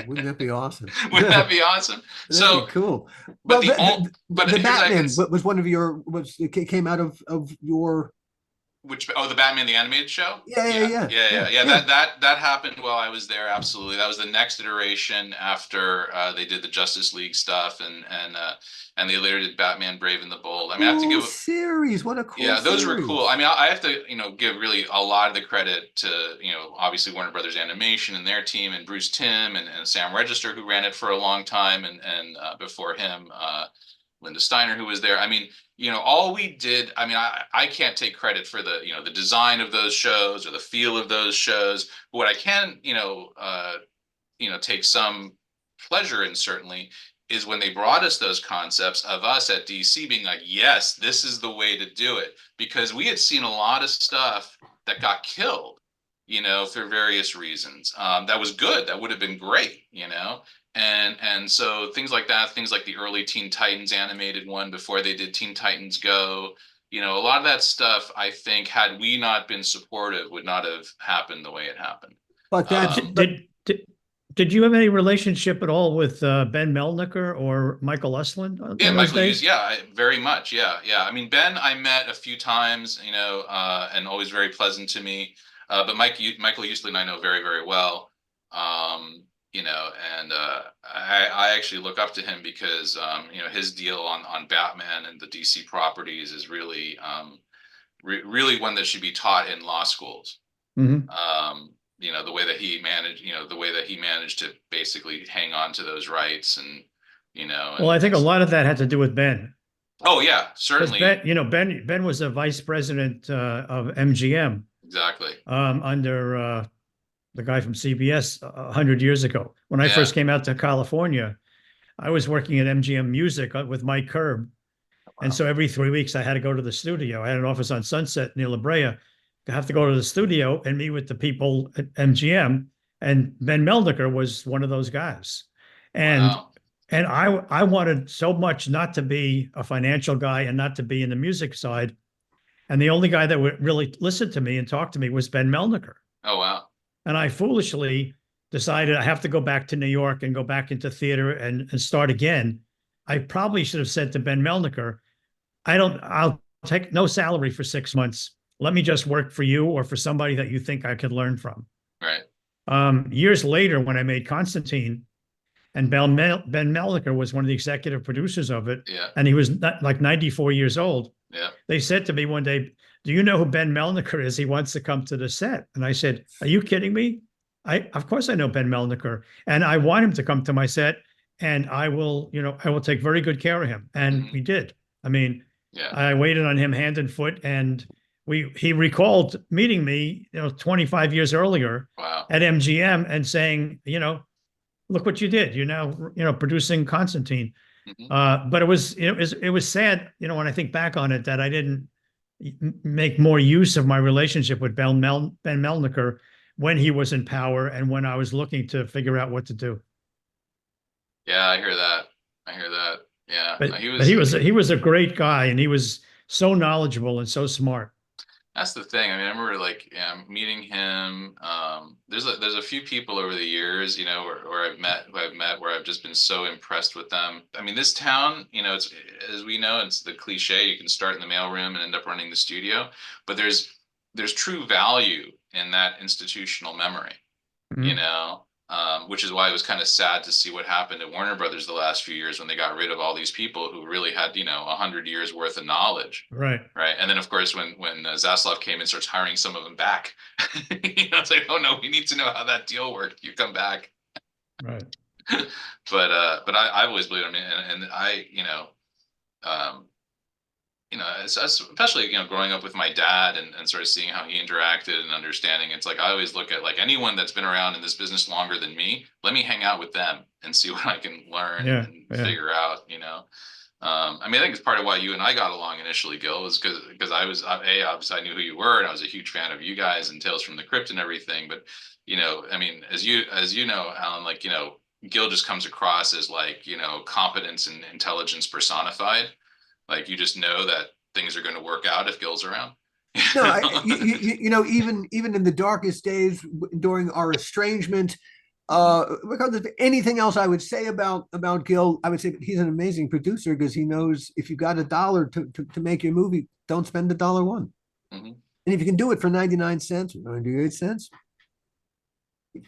Wouldn't that be awesome? Wouldn't that be awesome? That'd be cool. But Well, but the here's what I Batman can, was one of your, it came out of your, the Batman the animated show? yeah. That happened while I was there. Absolutely, that was the next iteration after they did the Justice League stuff, and they later did Batman Brave and the Bold. I mean, I have to Cool give, series. What a cool yeah, those were series. cool. I mean, I have to, you know, give really a lot of the credit to, you know, obviously Warner Brothers Animation and their team, and Bruce Timm and Sam Register, who ran it for a long time, and before him, Linda Steiner, who was there. I mean, you know, all we did, I mean, I can't take credit for the, you know, the design of those shows or the feel of those shows. But what I can, you know, take some pleasure in certainly is when they brought us those concepts of us at DC being like, "Yes, this is the way to do it," because we had seen a lot of stuff that got killed, you know, for various reasons. That was good. That would have been great, you know. And so things like that, things like the early Teen Titans animated one before they did Teen Titans Go, you know, a lot of that stuff, I think, had we not been supportive, would not have happened the way it happened. But that's Did you have any relationship at all with Ben Melniker or Michael Estlund Yeah, in those Michael days? Hughes. Yeah, very much. Yeah. I mean, Ben, I met a few times, you know, and always very pleasant to me. But Michael Uslan, I know very, very well. You know, and I actually look up to him because, you know, his deal on Batman and the DC properties is really, really one that should be taught in law schools. Mm-hmm. You know, the way that he managed, you know, the way that he managed to basically hang on to those rights, and, you know. Well, I think a lot of that had to do with Ben. Oh yeah, Because certainly. Ben, you know, Ben was a vice president of MGM Exactly. under the guy from CBS 100 years ago. When I first came out to California, I was working at MGM Music with Mike Curb. And so every 3 weeks I had to go to the studio. I had an office on Sunset near La Brea. have to go to the studio and meet with the people at MGM. And Ben Melniker was one of those guys. And Wow. I wanted so much not to be a financial guy and not to be in the music side. And the only guy that would really listen to me and talk to me was Ben Melniker. Oh, wow. And I foolishly decided I have to go back to New York and go back into theater and start again. I probably should have said to Ben Melniker, I'll take no salary for 6 months. Let me just work for you or for somebody that you think I could learn from. Right. Years later, when I made Constantine, and Ben Melniker was one of the executive producers of it, Yeah. and he was like 94 years old. Yeah. They said to me one day, "Do you know who Ben Melniker is? He wants to come to the set." And I said, "Are you kidding me? Of course I know Ben Melniker, and I want him to come to my set, and I will take very good care of him." And we did. I mean, Yeah. I waited on him hand and foot, and he recalled meeting me, 25 years earlier Wow. at MGM and saying, look what you did. You're now, producing Constantine. But it was sad, when I think back on it, that I didn't make more use of my relationship with Ben Melniker when he was in power and when I was looking to figure out what to do. Yeah, I hear that. I hear that. Yeah. But he was a great guy, and he was so knowledgeable and so smart. That's the thing. I mean, I remember meeting him. There's a few people over the years, where I've met where I've just been so impressed with them. I mean, this town, it's, as we know, it's the cliche. You can start in the mailroom and end up running the studio, but there's true value in that institutional memory, which is why it was kind of sad to see what happened at Warner Brothers the last few years when they got rid of all these people who really had, 100 years worth of knowledge. Right. Right. And then, of course, when Zaslav came and starts hiring some of them back, it's like, oh, no, we need to know how that deal worked. You come back. Right. But I've always believed, and I, especially, growing up with my dad and sort of seeing how he interacted and understanding, it's like I always look at like anyone that's been around in this business longer than me, let me hang out with them and see what I can learn and figure out, I think it's part of why you and I got along initially, Gil, was because obviously I knew who you were, and I was a huge fan of you guys and Tales from the Crypt and everything. But, as you know, Alan, like, Gil just comes across as like, competence and intelligence personified. Like, you just know that things are going to work out if Gil's around. No, even in the darkest days during our estrangement, regardless of anything else I would say about Gil, I would say he's an amazing producer because he knows if you got $1 to make your movie, don't spend $1. And if you can do it for 99 cents or 98 cents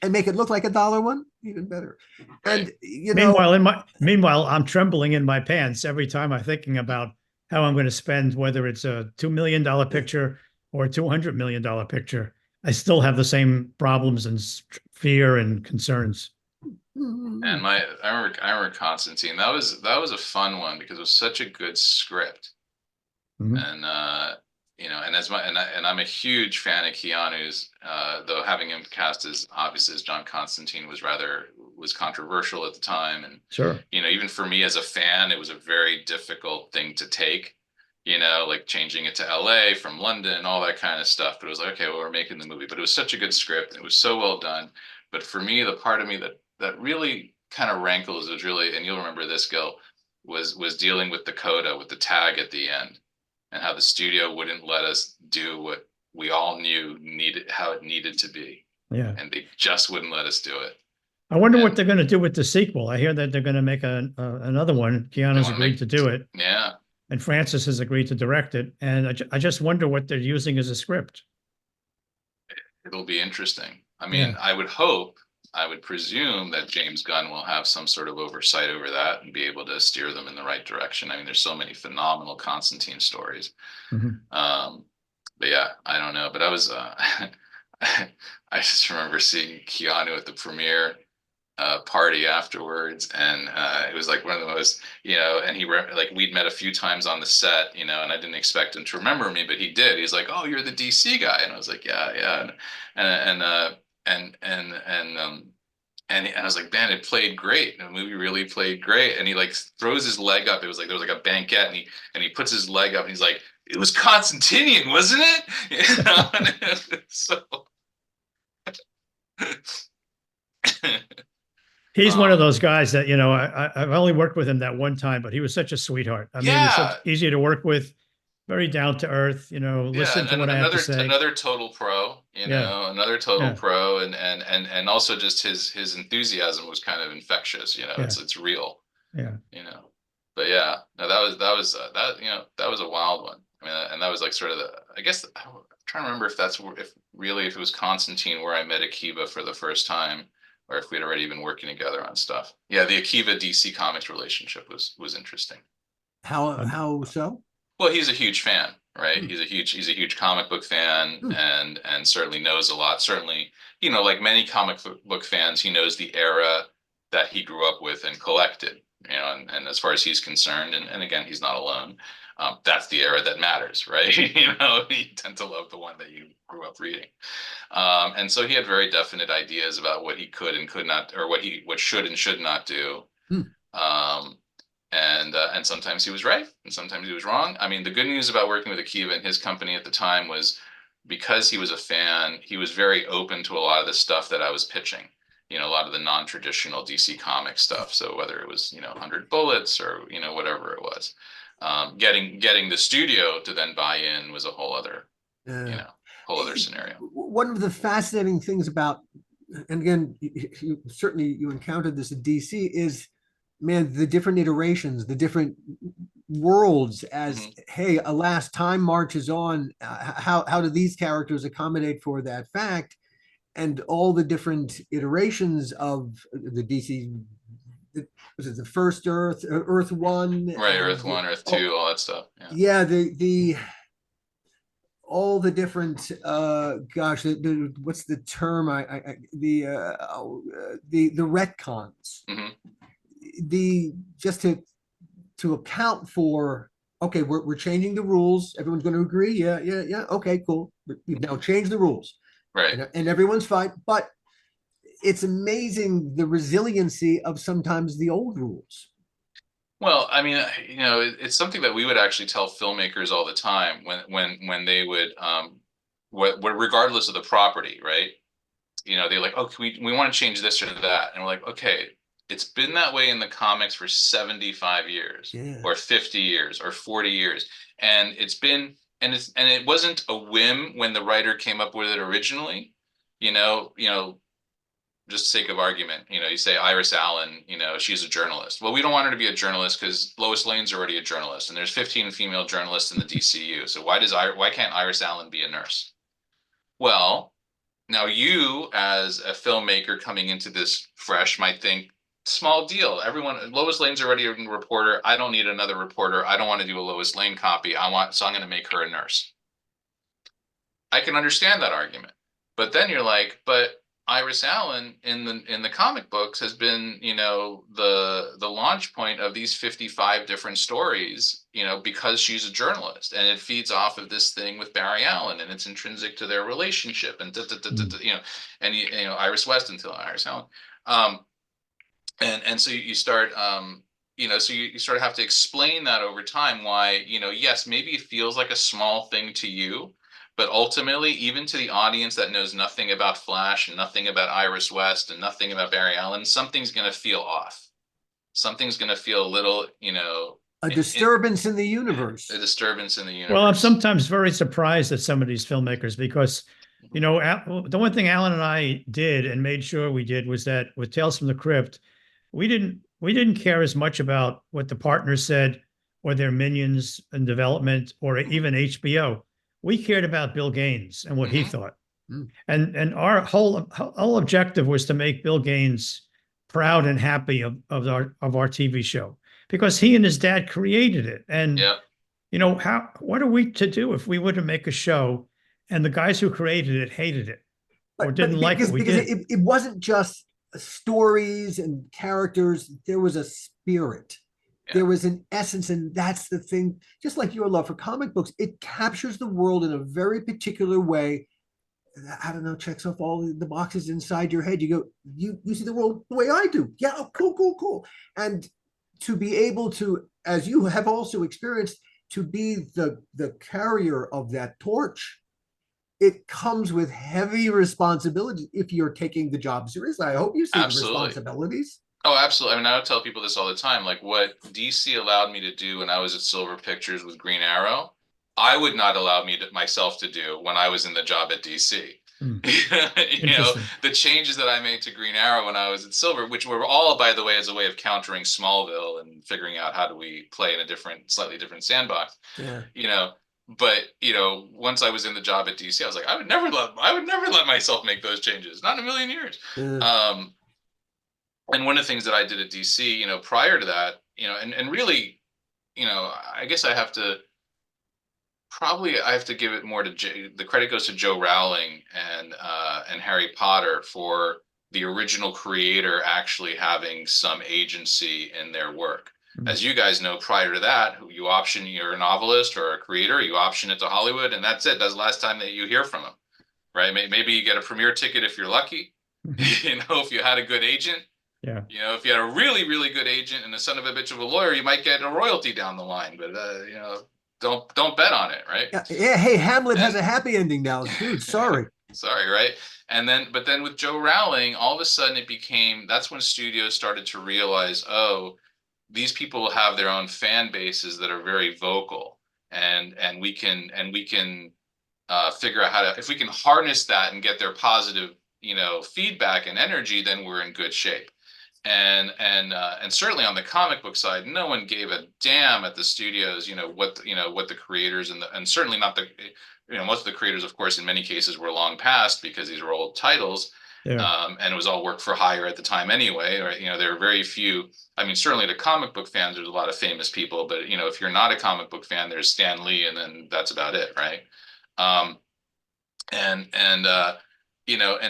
and make it look like $1, even better. And meanwhile, I'm trembling in my pants every time I'm thinking about how I'm going to spend, whether it's a $2 million picture or a $200 million picture. I still have the same problems and fear and concerns. And I remember Constantine. That was a fun one because it was such a good script. And and I'm a huge fan of Keanu's, though having him cast as obviously as John Constantine was controversial at the time. And sure, even for me as a fan, it was a very difficult thing to take, like changing it to LA from London, all that kind of stuff. But it was like, okay, well, we're making the movie. But it was such a good script. And it was so well done. But for me, the part of me that really kind of rankles was really, and you'll remember this, Gil, was dealing with the coda, with the tag at the end, and how the studio wouldn't let us do what we all knew how it needed to be. Yeah. And they just wouldn't let us do it. I wonder what they're going to do with the sequel. I hear that they're going to make another one. Keanu's agreed to do it. Yeah. And Francis has agreed to direct it. And I just wonder what they're using as a script. It'll be interesting. I would presume that James Gunn will have some sort of oversight over that and be able to steer them in the right direction. There's so many phenomenal Constantine stories. But yeah, I don't know. But I was, I just remember seeing Keanu at the premiere party afterwards, and it was like one of the most, and we'd met a few times on the set, and I didn't expect him to remember me, but he did. He's like, "Oh, you're the DC guy," and I was like, "Yeah." And I was like, "Man, it played great. The movie really played great." And he like throws his leg up. It was like there was like a banquette, and he puts his leg up, and he's like, it was Constantinian, wasn't it? You know, so He's one of those guys that, you know, I've only worked with him that one time, but he was such a sweetheart. I mean, he was such yeah, easy to work with, very down to earth, you know, yeah, listen to what I have to say. another total pro, you Yeah, know, another total yeah, pro, and also just his enthusiasm was kind of infectious, you know, yeah, it's real, yeah. you know. But yeah, no, that, you know, that was a wild one. I mean, and that was like sort of the, I guess I'm trying to remember if that's if really if it was Constantine where I met Akiva for the first time, or if we'd already been working together on stuff. Yeah, the Akiva DC Comics relationship was interesting. How so? Well, he's a huge fan, right? Hmm. He's a huge comic book fan, Hmm. and certainly knows a lot. Certainly, you know, like many comic book fans, he knows the era that he grew up with and collected. You know, and as far as he's concerned, and again, he's not alone. That's the era that matters, right? You know, you tend to love the one that you grew up reading. And so he had very definite ideas about what he could and could not, or what should and should not do. Hmm. Um, and sometimes he was right and sometimes he was wrong. I mean, the good news about working with Akiva and his company at the time was because he was a fan, he was very open to a lot of the stuff that I was pitching. You know, a lot of the non-traditional DC comic stuff. So whether it was, you know, 100 Bullets or, you know, whatever it was, getting the studio to then buy in was a whole other, you know, whole other scenario. One of the fascinating things about, and again, certainly you encountered this at DC, is, man, the different iterations, the different worlds as, hey, alas, time marches on. How do these characters accommodate for that fact? And all the different iterations of the DC, was it the first Earth One? Right, Earth One, Earth Two, all that stuff. Yeah, the all the different gosh, what's the term? The retcons. Mm-hmm. The just to account for, okay, we're changing the rules. Everyone's going to agree. Yeah. Okay, cool. We've now changed the rules. Right. And everyone's fine. But it's amazing the resiliency of sometimes the old rules. Well, I mean, you know, it's something that we would actually tell filmmakers all the time when they would, regardless of the property, right? You know, they're like, oh, we want to change this or that, and we're like, okay, it's been that way in the comics for 75 years, Yeah. or 50 years, or 40 years, and it wasn't a whim when the writer came up with it originally, you know. Just sake of argument, you know, you say Iris Allen, you know, she's a journalist. Well, we don't want her to be a journalist because Lois Lane's already a journalist, and there's 15 female journalists in the DCU. So why can't Iris Allen be a nurse? Well, now you as a filmmaker coming into this fresh might think, small deal. Lois Lane's already a reporter. I don't need another reporter. I don't want to do a Lois Lane copy. So I'm going to make her a nurse. I can understand that argument, but then you're like, but Iris Allen in the comic books has been, you know, the launch point of these 55 different stories, you know, because she's a journalist, and it feeds off of this thing with Barry Allen, and it's intrinsic to their relationship, and you know, and you know, Iris West until Iris Allen, and so you start, you know, so you sort of have to explain that over time why, you know, yes, maybe it feels like a small thing to you. But ultimately, even to the audience that knows nothing about Flash and nothing about Iris West and nothing about Barry Allen, something's going to feel off. Something's going to feel a little, you know, a disturbance in the universe. A disturbance in the universe. Well, I'm sometimes very surprised at some of these filmmakers because, you know, the one thing Alan and I did and made sure we did was that with Tales from the Crypt, we didn't care as much about what the partners said or their minions in development or even HBO. We cared about Bill Gaines and what he thought. And our whole objective was to make Bill Gaines proud and happy of our TV show, because he and his dad created it. And, you know, what are we to do if we were to make a show and the guys who created it hated it or didn't like it? Because it wasn't just stories and characters. There was a spirit. There was an essence, and that's the thing. Just like your love for comic books, it captures the world in a very particular way. I don't know, checks off all the boxes inside your head. You go, you see the world the way I do. Yeah, cool. And to be able to, as you have also experienced, to be the carrier of that torch, it comes with heavy responsibility if you're taking the job seriously. I hope you see the Absolutely. responsibilities. Oh, absolutely. I mean, I tell people this all the time. Like what DC allowed me to do when I was at Silver Pictures with Green Arrow, I would not allow myself to do when I was in the job at DC. Hmm. You know, the changes that I made to Green Arrow when I was at Silver, which were all, by the way, as a way of countering Smallville and figuring out how do we play in a slightly different sandbox. Yeah. You know, but once I was in the job at DC, I was like, I would never let myself make those changes, not in a million years. And one of the things that I did at DC, prior to that, and really, I guess I have to give it more to the credit goes to Joe Rowling and Harry Potter for the original creator actually having some agency in their work. As you guys know, prior to that, you're a novelist or a creator, you option it to Hollywood, and that's it. That's the last time that you hear from them, right? Maybe you get a premiere ticket if you're lucky. If you had a good agent. Yeah. If you had a really, really good agent and a son of a bitch of a lawyer, you might get a royalty down the line. But don't bet on it, right? Yeah. Hey, Hamlet has a happy ending now, dude. Sorry. Sorry, right? But then with Joe Rowling, all of a sudden that's when studios started to realize, oh, these people have their own fan bases that are very vocal, and we can figure out if we can harness that and get their positive feedback and energy, then we're in good shape. And certainly on the comic book side, no one gave a damn at the studios, what the creators and certainly not most of the creators, of course, in many cases were long past because these were old titles. Yeah. And it was all work for hire at the time anyway. Right? There are very few. I mean, certainly to comic book fans, there's a lot of famous people, but if you're not a comic book fan, there's Stan Lee, and then that's about it, right? And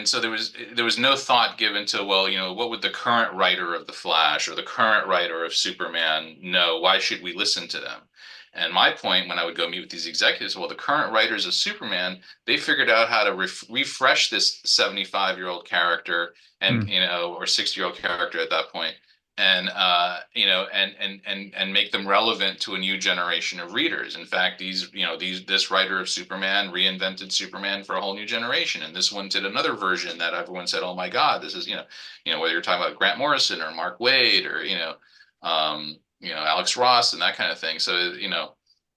so there was no thought given to, well, what would the current writer of The Flash or the current writer of Superman know? Why should we listen to them? And my point when I would go meet with these executives, well, the current writers of Superman, they figured out how to refresh this 75-year-old character and, or 60-year-old character at that point, and and make them relevant to a new generation of readers. In fact, this writer of Superman reinvented Superman for a whole new generation, and this one did another version that everyone said, "Oh my God, this is whether you're talking about Grant Morrison or Mark Waid or Alex Ross and that kind of thing." So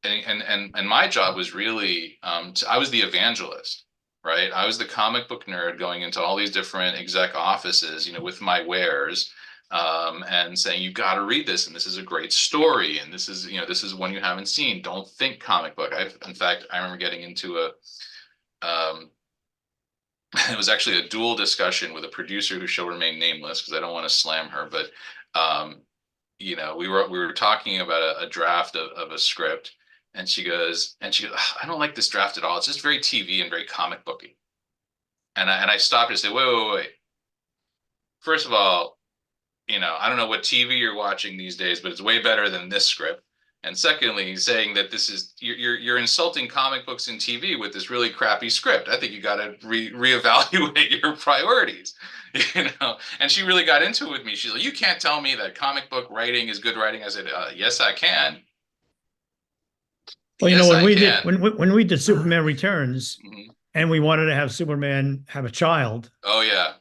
and my job was really I was the evangelist, right? I was the comic book nerd going into all these different exec offices, with my wares. And saying, you've got to read this, and this is a great story, and this is one you haven't seen. Don't think comic book. In fact, I remember getting into it was actually a dual discussion with a producer who shall remain nameless because I don't want to slam her, but we were talking about a draft of a script, and she goes, I don't like this draft at all. It's just very TV and very comic booky. And I stopped and said, wait. First of all, I don't know what TV you're watching these days, but it's way better than this script. And secondly, saying that this is you're insulting comic books and TV with this really crappy script. I think you got to reevaluate your priorities. And she really got into it with me. She's like, you can't tell me that comic book writing is good writing. I said, yes, I can. Well, when we did Superman Returns, and we wanted to have Superman have a child. Oh yeah.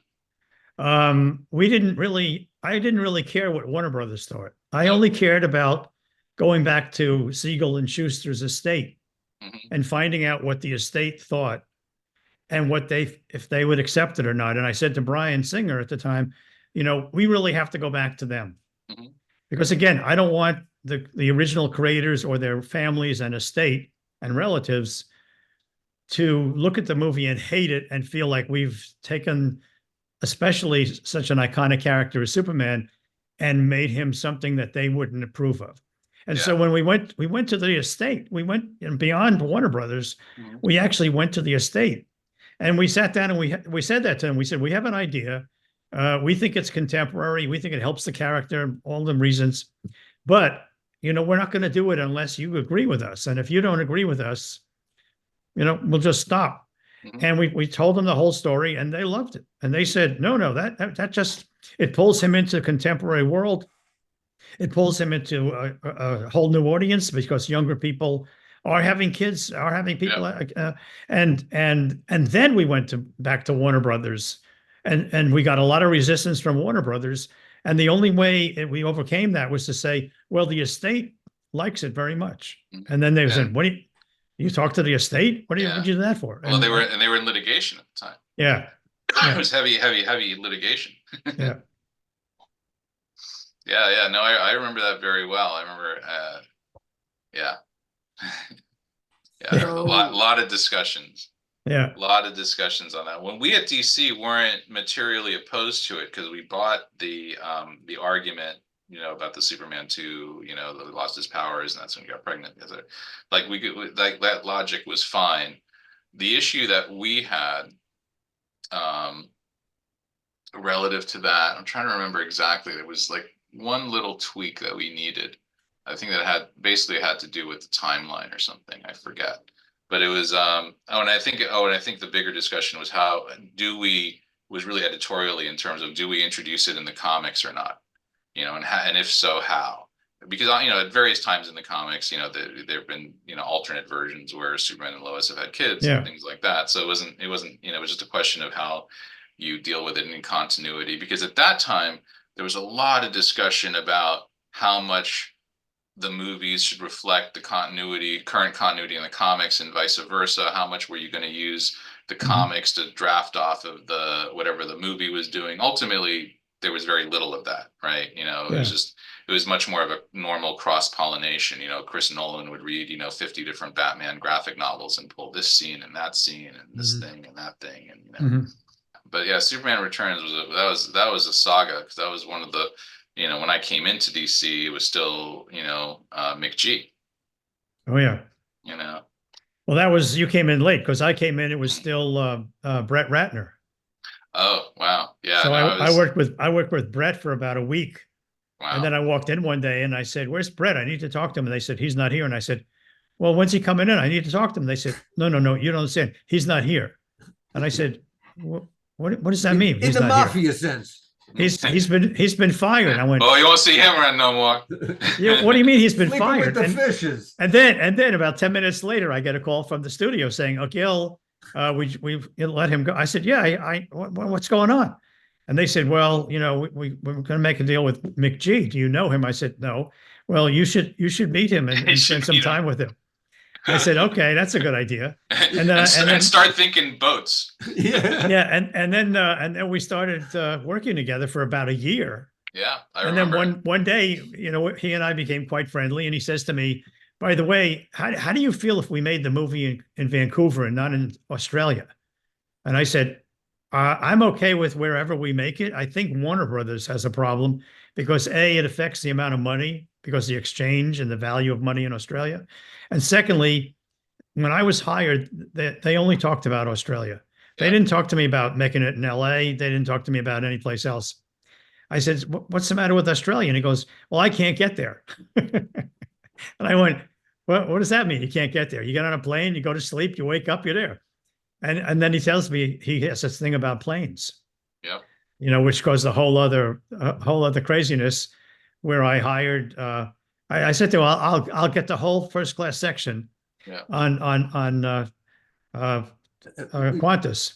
I didn't really care what Warner Brothers thought. I only cared about going back to Siegel and Schuster's estate and finding out what the estate thought and if they would accept it or not. And I said to Bryan Singer at the time, we really have to go back to them. Because again, I don't want the original creators or their families and estate and relatives to look at the movie and hate it and feel like we've taken especially such an iconic character as Superman, and made him something that they wouldn't approve of. And so when we went to the estate, we went and beyond Warner Brothers, we actually went to the estate, and we sat down and we said that to them. We said, we have an idea. We think it's contemporary. We think it helps the character, all the reasons, but we're not going to do it unless you agree with us. And if you don't agree with us, we'll just stop. And we told them the whole story, and they loved it. And they said, no, that just, it pulls him into the contemporary world. It pulls him into a whole new audience because younger people are having kids, are having people, and then we went back to Warner Brothers, and we got a lot of resistance from Warner Brothers, and the only way we overcame that was to say, well, the estate likes it very much, and then they said, "What do you talk to the estate? What do you do that for?" Well, they were in litigation at the time. Yeah, It was heavy litigation. yeah. Yeah. No, I remember that very well. I remember, yeah. Yeah, a lot of discussions. Yeah. A lot of discussions on that. When we at DC weren't materially opposed to it because we bought the argument, about the Superman 2, that he lost his powers and that's when he got pregnant. Like like that logic was fine. The issue that we had relative to that, I'm trying to remember exactly. There was like one little tweak that we needed. I think that had to do with the timeline or something. I forget. But it was and I think the bigger discussion was was really editorially in terms of do we introduce it in the comics or not, and if so, how? Because at various times in the comics, there've been alternate versions where Superman and Lois have had kids and things like that. So it wasn't it was just a question of how you deal with it in continuity. Because at that time there was a lot of discussion about how much the movies should reflect the current continuity in the comics and vice versa. How much were you going to use the comics to draft off of whatever the movie was doing? Ultimately, there was very little of that, right? It was much more of a normal cross-pollination. Chris Nolan would read, 50 different Batman graphic novels and pull this scene and that scene and this thing and that thing. And, but yeah, Superman Returns that was a saga because that was one of the, when I came into DC, it was still, McG. Oh yeah. Well, you came in late because I came in, it was still Brett Ratner. Oh, wow. Yeah. So no, I worked with Brett for about a week. Wow. And then I walked in one day and I said, "Where's Brett? I need to talk to him." And they said, "He's not here." And I said, "Well, when's he coming in? I need to talk to him." And they said, No, you don't understand. He's not here. And I said, what does that mean? In the mafia sense. He's been fired. I went, "Oh, you won't see him around no more." Yeah, what do you mean he's been fired? With the fishes. And then about 10 minutes later, I get a call from the studio saying, "Gil, we let him go." I said, "Yeah, what's going on?" And they said, "Well, we're going to make a deal with McG. Do you know him?" I said, "No." "Well, you should meet him and spend some time with him." I said, "Okay, that's a good idea." And then start thinking boats. Yeah, and then we started working together for about a year. Yeah, I remember. And then one day, he and I became quite friendly, and he says to me, "By the way, how do you feel if we made the movie in Vancouver and not in Australia?" And I said, "I'm okay with wherever we make it. I think Warner Brothers has a problem because it affects the amount of money because the exchange and the value of money in Australia. And secondly, when I was hired, they only talked about Australia. They didn't talk to me about making it in LA. They didn't talk to me about any place else." I said, "What's the matter with Australia?" And he goes, "Well, I can't get there." And I went, "What does that mean? You can't get there? You get on a plane, you go to sleep, you wake up, you're there." And then he tells me he has this thing about planes. Yeah. Which caused a whole other craziness where I hired, I said to him, I'll get the whole first class section on Qantas.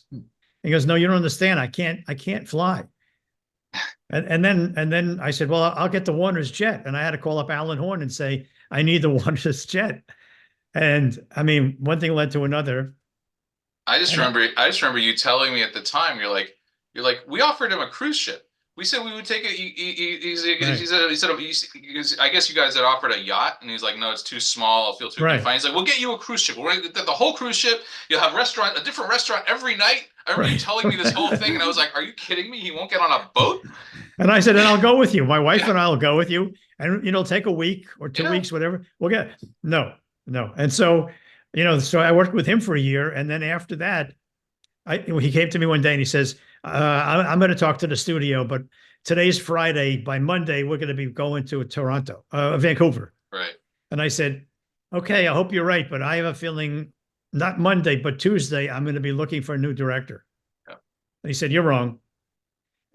He goes, "No, you don't understand. I can't fly." And then I said, "Well, I'll get the Warner's jet." And I had to call up Alan Horn and say, "I need the Warner's jet." And I mean, one thing led to another. I just remember you telling me at the time, you're like, "We offered him a cruise ship. We said we would take it." He said, "I guess you guys had offered a yacht," and he's like, "No, it's too small. I'll feel too confined." He's like, "We'll get you a cruise ship. We're going to get the whole cruise ship. You'll have a different restaurant every night." I remember you telling me this whole thing, and I was like, "Are you kidding me? He won't get on a boat?" And I said, "And I'll go with you. My wife and I will go with you, and it'll take a week or 2 weeks, whatever. We'll get no." And so, so I worked with him for a year, and then after that, he came to me one day and he says, I'm going to talk to the studio, but today's Friday. By Monday, we're going to be going to Vancouver. Right. And I said, "Okay, I hope you're right, but I have a feeling not Monday, but Tuesday, I'm going to be looking for a new director." Yeah. And he said, "You're wrong."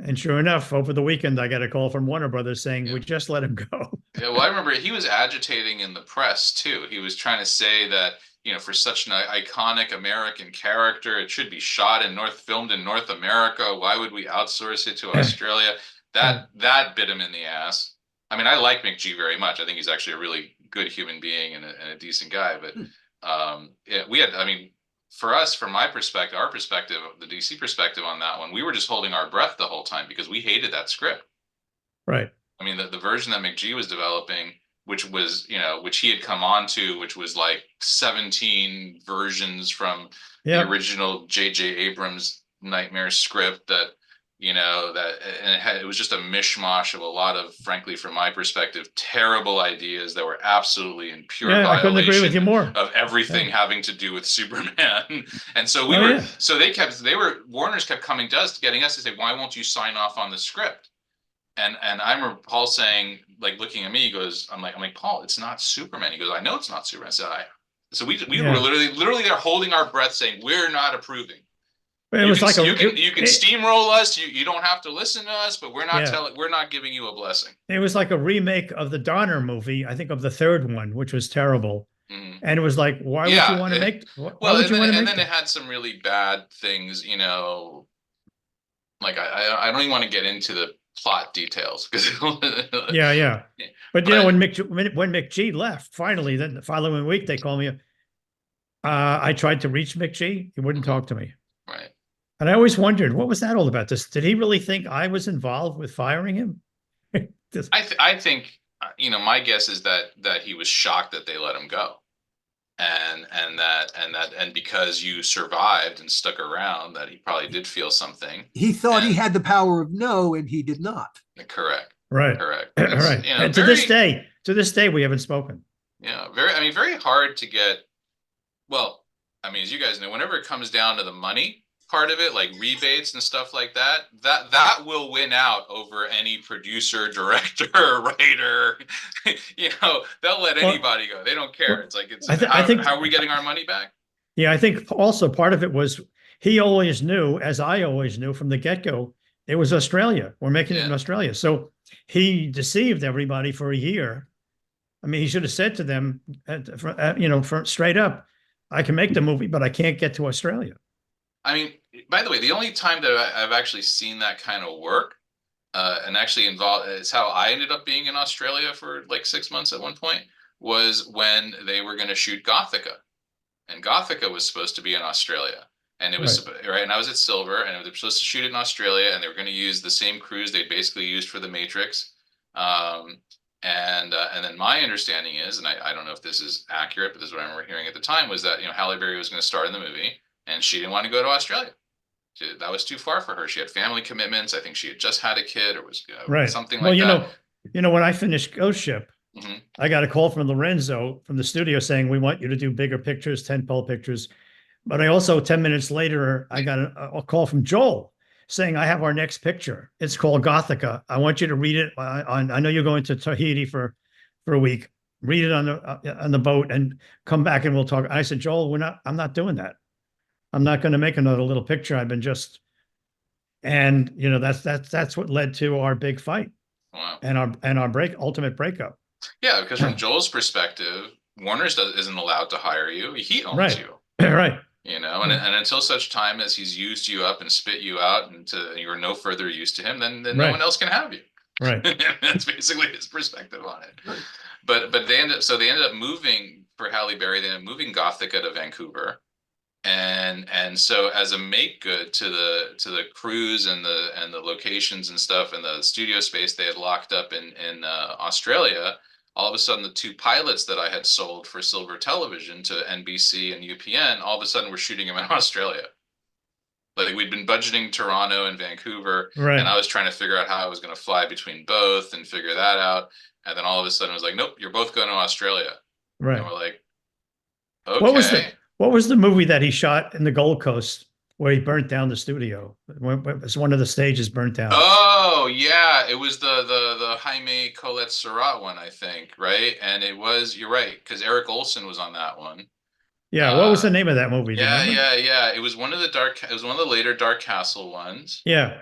And sure enough, over the weekend, I got a call from Warner Brothers saying, Yeah. we just let him go. Yeah, well, I remember he was agitating in the press too. He was trying to say that, for such an iconic American character, it should be filmed in North America. Why would we outsource it to Australia? That bit him in the ass. I mean, I like McG very much. I think he's actually a really good human being and a decent guy. But yeah, I mean, for us, from my perspective, our perspective, the DC perspective on that one, we were just holding our breath the whole time because we hated that script. Right. I mean, the version that McG was developing, which was, which he had come on to, which was like 17 versions from the original J.J. Abrams nightmare script and it was just a mishmash of a lot of, frankly, from my perspective, terrible ideas that were absolutely in pure I couldn't agree with you more. of everything having to do with Superman. And so Warner's kept coming to us, getting us to say, why won't you sign off on the script? And I remember Paul saying, like, looking at me, he goes, I'm like, Paul, it's not Superman. He goes, I know it's not Superman. So we were literally there holding our breath saying, we're not approving. You can steamroll us. You don't have to listen to us, but we're not giving you a blessing. It was like a remake of the Donner movie, I think, of the third one, which was terrible. Mm. And it was like, why would you want to make? And then it had some really bad things, like I don't even want to get into the plot details because But when McG left, finally, then the following week they called me. I tried to reach McG. He wouldn't talk to me. Right. And I always wondered, what was that all about? Did he really think I was involved with firing him? I think, my guess is that he was shocked that they let him go. And because you survived and stuck around, that he probably did feel something. He thought he had the power of no, and he did not. Correct. Right. Correct. Right. And to this day, we haven't spoken. Yeah. Very hard to get. Well, I mean, as you guys know, whenever it comes down to the money part of it, like rebates and stuff like that will win out over any producer, director, writer. They'll let anybody go. They don't care. It's like, how are we getting our money back? Yeah, I think also part of it was he always knew, as I always knew from the get-go, it was Australia. We're making it in Australia. So he deceived everybody for a year. I mean, he should have said to them, straight up, I can make the movie, but I can't get to Australia. I mean, by the way, the only time that I've actually seen that kind of work and actually involved, it's how I ended up being in Australia for like 6 months at one point, was when they were going to shoot Gothica. And Gothica was supposed to be in Australia. And it was right. And I was at Silver, and they were supposed to shoot it in Australia, and they were going to use the same crews they basically used for The Matrix. And then my understanding is, and I don't know if this is accurate, but this is what I remember hearing at the time, was that Halle Berry was going to star in the movie, and she didn't want to go to Australia. That was too far for her. She had family commitments. I think she had just had a kid, or was something like that. When I finished Ghost Ship, I got a call from Lorenzo from the studio saying, we want you to do bigger pictures, 10-pole pictures. But I also, 10 minutes later, I got a call from Joel saying, I have our next picture. It's called Gothica. I want you to read it. I know you're going to Tahiti for a week. Read it on the boat and come back and we'll talk. I said, Joel, I'm not doing that. I'm not going to make another little picture. I've been that's what led to our big fight. Wow. And our ultimate breakup. Yeah, because from Joel's perspective, Warner's isn't allowed to hire you. He owns you. Right. And until such time as he's used you up and spit you out and you're no further use to him, then no one else can have you. Right. That's basically his perspective on it. But they ended up moving for Halle Berry. They ended up moving Gothica to Vancouver. And so as a make good to the crews and the locations and stuff and the studio space they had locked up in Australia, all of a sudden the two pilots that I had sold for Silver Television to NBC and UPN, all of a sudden we're shooting them in Australia. Like we'd been budgeting Toronto and Vancouver, and I was trying to figure out how I was going to fly between both and figure that out. And then all of a sudden it was like, nope, you're both going to Australia. Right. And we're like, okay. What was the movie that he shot in the Gold Coast where he burnt down the studio? It's one of the stages burnt down. Oh yeah, it was the Jaime Colette Serrat one, I think, right? And it was, you're right, because Eric Olson was on that one. Yeah, what was the name of that movie? Yeah. It was one of the later Dark Castle ones. Yeah.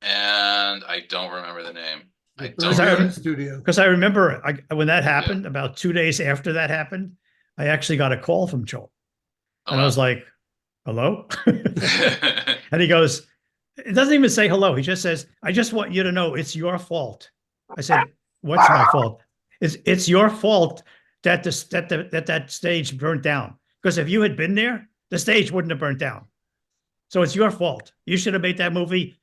and I don't remember the name. I don't Because I, remember. Studio. because I remember when that happened, about 2 days after that happened, I actually got a call from Joel. Oh, And I wow. was like, hello? And he goes, it doesn't even say hello. He just says, I just want you to know it's your fault. I said, what's my fault? It's your fault that that stage burnt down. Because if you had been there, the stage wouldn't have burnt down. So it's your fault. You should have made that movie,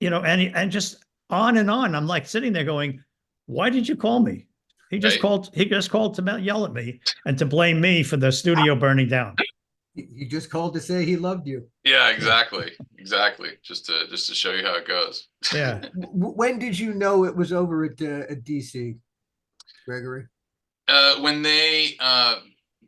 and just on and on. I'm like sitting there going, why did you call me? He just Right. called, to yell at me and to blame me for the studio burning down. He just called to say he loved you. Yeah, exactly. Exactly. Just to show you how it goes. Yeah. When did you know it was over at DC, Gregory? When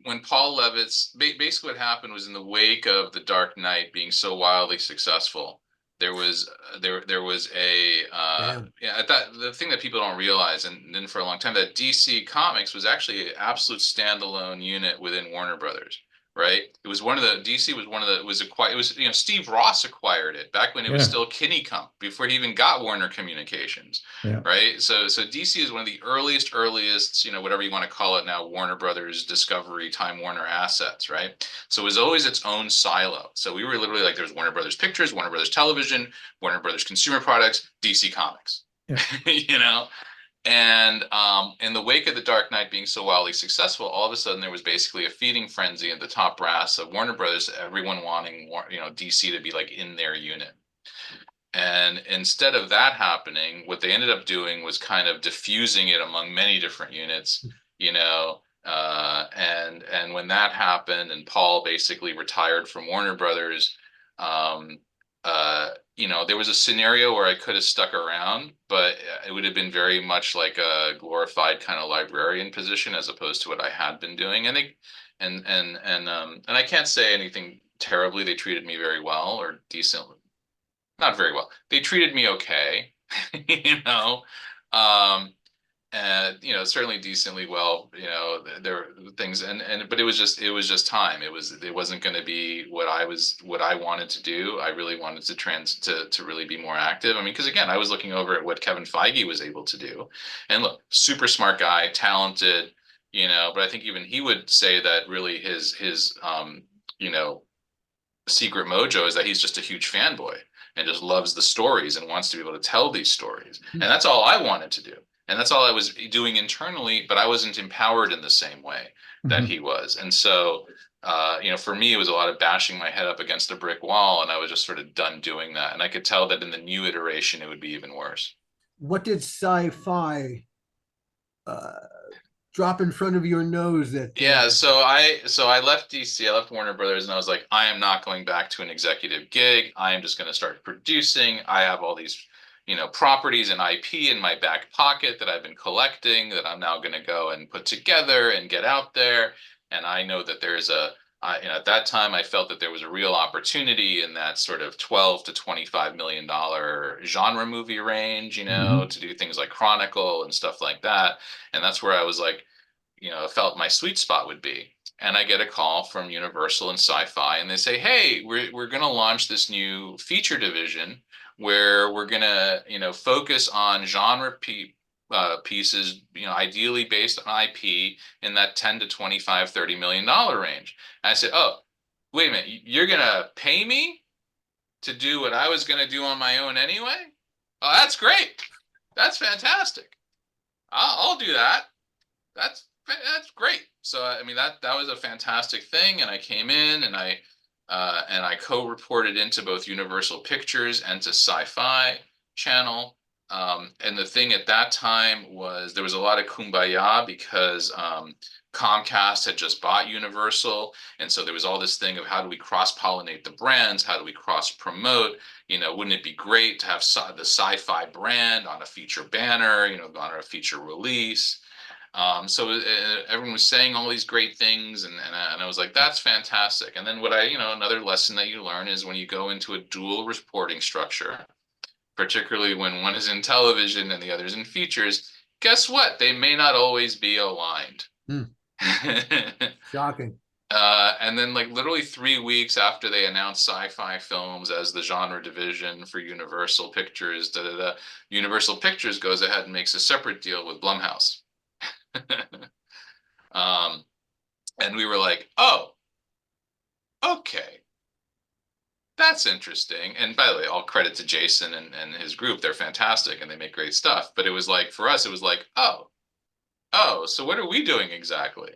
when Paul Levitz, basically what happened was in the wake of The Dark Knight being so wildly successful, there was there was a Damn. yeah, that the thing that people don't realize, and then for a long time, that DC Comics was actually an absolute standalone unit within Warner Brothers. Right? It was one of the DC was one of the was acquired. It was Steve Ross acquired it back when it was Yeah. still Kinney-Cump before he even got Warner Communications. Yeah. Right? So DC is one of the earliest, whatever you want to call it now, Warner Brothers, Discovery, Time Warner assets, right? So it was always its own silo. So we were literally like, there's Warner Brothers Pictures, Warner Brothers Television, Warner Brothers Consumer Products, DC Comics, Yeah. you know? And in the wake of The Dark Knight being so wildly successful, all of a sudden there was basically a feeding frenzy at the top brass of Warner Brothers, everyone wanting, DC to be like in their unit. And instead of that happening, what they ended up doing was kind of diffusing it among many different units, and when that happened, and Paul basically retired from Warner Brothers, um, there was a scenario where I could have stuck around, but it would have been very much like a glorified kind of librarian position as opposed to what I had been doing. And I can't say anything terribly. They treated me very well or decently, not very well. They treated me okay, you know, um, and certainly decently well. There were things, but it was just time. It wasn't going to be what I wanted to do. I really wanted to really be more active. I mean, because again, I was looking over at what Kevin Feige was able to do, and look, super smart guy, talented, but I think even he would say that really his secret mojo is that he's just a huge fanboy and just loves the stories and wants to be able to tell these stories. And that's all I wanted to do. And that's all I was doing internally, but I wasn't empowered in the same way that he was. And so, for me, it was a lot of bashing my head up against a brick wall, and I was just sort of done doing that. And I could tell that in the new iteration, it would be even worse. What did sci-fi drop in front of your nose that Yeah, so I left DC, I left Warner Brothers, and I was like, I am not going back to an executive gig. I am just going to start producing. I have all these, properties and IP in my back pocket that I've been collecting that I'm now going to go and put together and get out there. And I know that at that time, I felt that there was a real opportunity in that sort of 12 to $25 million genre movie range, to do things like Chronicle and stuff like that. And that's where I was like, felt my sweet spot would be. And I get a call from Universal and Sci-Fi, and they say, "Hey, we're going to launch this new feature division where we're going to, focus on pieces, ideally based on IP in that 10 to 25, $30 million range." And I said, "Oh, wait a minute, you're going to pay me to do what I was going to do on my own anyway? Oh, that's great. That's fantastic. I'll do that. That's great." So I mean that was a fantastic thing, and I came in and I co-reported into both Universal Pictures and to Sci-Fi Channel. And the thing at that time was there was a lot of kumbaya because Comcast had just bought Universal, and so there was all this thing of how do we cross-pollinate the brands, how do we cross-promote? Wouldn't it be great to have the Sci-Fi brand on a feature banner, on a feature release? So everyone was saying all these great things, and I was like, that's fantastic. And then another lesson that you learn is when you go into a dual reporting structure, particularly when one is in television and the other is in features, guess what? They may not always be aligned. Shocking. And then like literally 3 weeks after they announced sci-fi films as the genre division for Universal Pictures, Universal Pictures goes ahead and makes a separate deal with Blumhouse. um, and we were like, oh, okay, that's interesting. And by the way, all credit to Jason and his group. They're fantastic and they make great stuff. But it was like, for us, it was like, oh, so what are we doing exactly?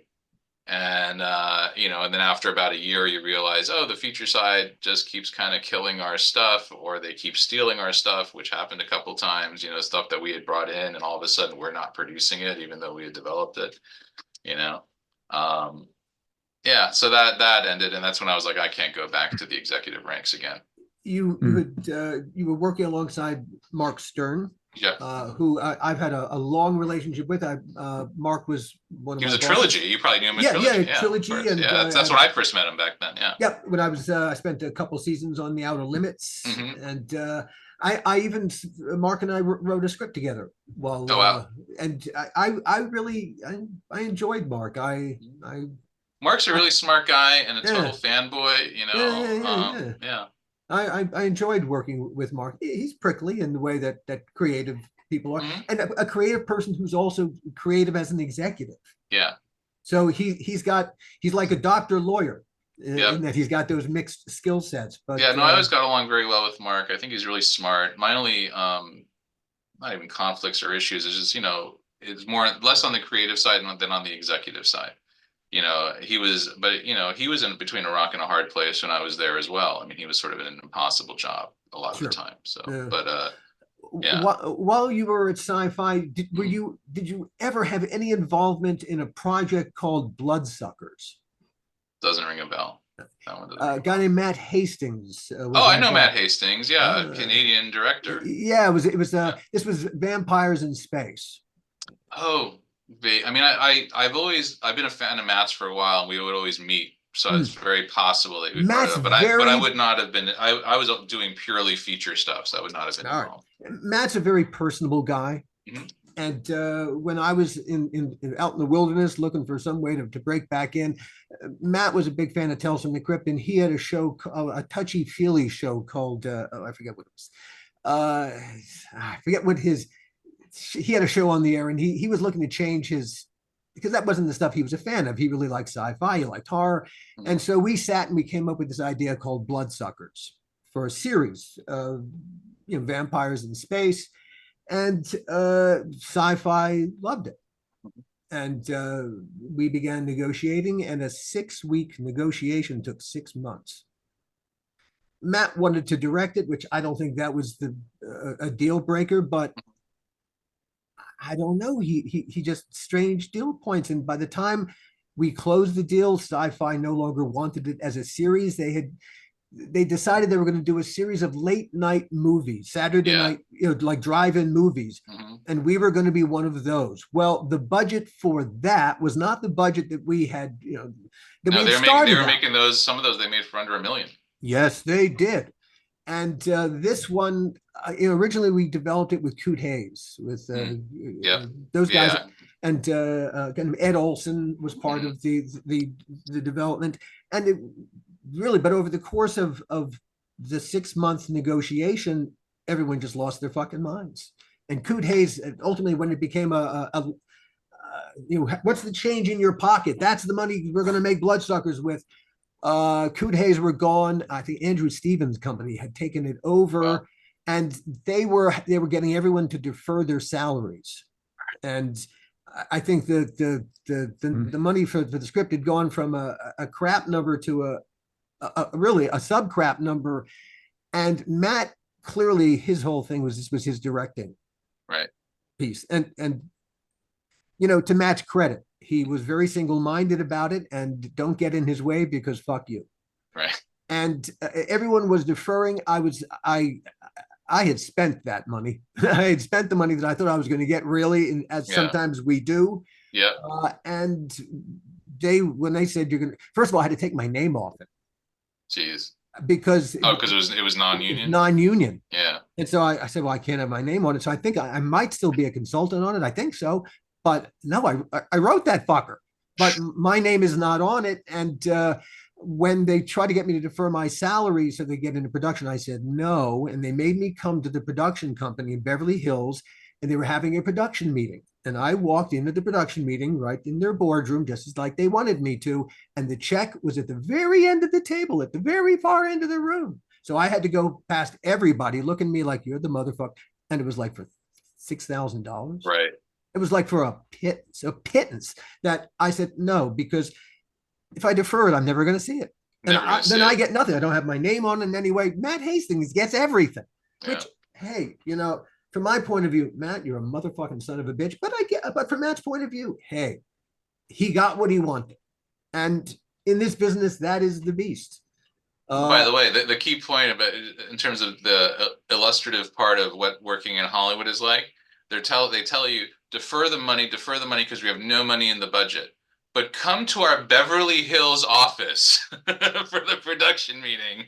And and then after about a year, you realize, oh, the feature side just keeps kind of killing our stuff, or they keep stealing our stuff, which happened a couple times, stuff that we had brought in, and all of a sudden we're not producing it, even though we had developed it, you know. Yeah, so that ended, and that's when I was like, I can't go back to the executive ranks again. You were working alongside Mark Stern. Yeah. Who I've had a long relationship with. Mark was one of He my was a bosses. Trilogy. You probably knew him in Trilogy. Yeah, Trilogy. And that's when I first met him back then. Yeah. Yeah, when I spent a couple seasons on The Outer Limits, and I even Mark and I wrote a script together. Well, oh wow. And I really enjoyed Mark. Mark's a really smart guy and a total fanboy. Yeah. I enjoyed working with Mark. He's prickly in the way that creative people are, and a creative person who's also creative as an executive. Yeah. So he's like a doctor lawyer in that he's got those mixed skill sets. But yeah, no, I always got along very well with Mark. I think he's really smart. My only not even conflicts or issues is just it's less on the creative side than on the executive side. He was in between a rock and a hard place when I was there as well. I mean, he was sort of in an impossible job a lot of the time. So, but yeah. While you were at Sci-Fi, did you ever have any involvement in a project called Bloodsuckers? Doesn't ring a bell. A guy named Matt Hastings. I know Matt Hastings. Yeah, Canadian director. Yeah, this was Vampires in Space. Oh. I mean, I've been a fan of Matt's for a while, and we would always meet. So it's very possible that I would not have been. I was doing purely feature stuff, so I would not have been involved. Matt's a very personable guy, and when I was out in the wilderness looking for some way to break back in, Matt was a big fan of Tales from the Crypt, and he had a show, a touchy-feely show called I forget what it was. I forget what he had a show on the air, and he was looking to change his, because that wasn't the stuff he was a fan of. He really liked sci-fi, he liked horror. And so we sat and we came up with this idea called Bloodsuckers for a series of vampires in space, and Sci-Fi loved it. And we began negotiating, and a 6-week negotiation took 6 months. Matt wanted to direct it, which I don't think that was a deal breaker, but I don't know. He just strange deal points. And by the time we closed the deal, Sci-Fi no longer wanted it as a series. They decided they were going to do a series of late night movies, Saturday night, like drive-in movies. And we were going to be one of those. Well, the budget for that was not the budget that we had, they were making those, some of those they made for under $1 million. Yes, they did. And this one, originally we developed it with Coot Hayes, with those guys, and Ed Olson was part of the development, and it really. But over the course of the 6 months negotiation, everyone just lost their fucking minds. And Coot Hayes, ultimately, when it became what's the change in your pocket? That's the money we're going to make Bloodsuckers with. Coot Hayes were gone. I think Andrew Stevens' company had taken it over. Wow. And they were getting everyone to defer their salaries. And I think that the money for the script had gone from a crap number to really a sub crap number. And Matt, clearly his whole thing was his directing piece. And to Matt's credit, he was very single-minded about it, and don't get in his way because fuck you. Right. And everyone was deferring. I had spent that money. I had spent the money that I thought I was going to get, really, as sometimes we do. Yeah. And when they said you're going to, first of all, I had to take my name off it. Jeez. Because it was non-union. Non-union. Yeah. And so I said, well, I can't have my name on it. So I think I might still be a consultant on it. I think so. But no, I wrote that fucker but my name is not on it. And when they tried to get me to defer my salary so they get into production, I said no. And they made me come to the production company in Beverly Hills, and they were having a production meeting. And I walked into the production meeting right in their boardroom, just as like they wanted me to. And the check was at the very end of the table, at the very far end of the room. So I had to go past everybody looking at me like, you're the motherfucker. And it was like for $6,000. Right. It was like for a pittance that I said no, because if I defer it, I'm never going to see it. And then I get nothing. I don't have my name on it in any way. Matt Hastings gets everything, which, hey, from my point of view, Matt, you're a motherfucking son of a bitch. But from Matt's point of view, hey, he got what he wanted. And in this business, that is the beast. By the way, the key point about in terms of the illustrative part of what working in Hollywood is like, they tell you defer the money because we have no money in the budget. But come to our Beverly Hills office for the production meeting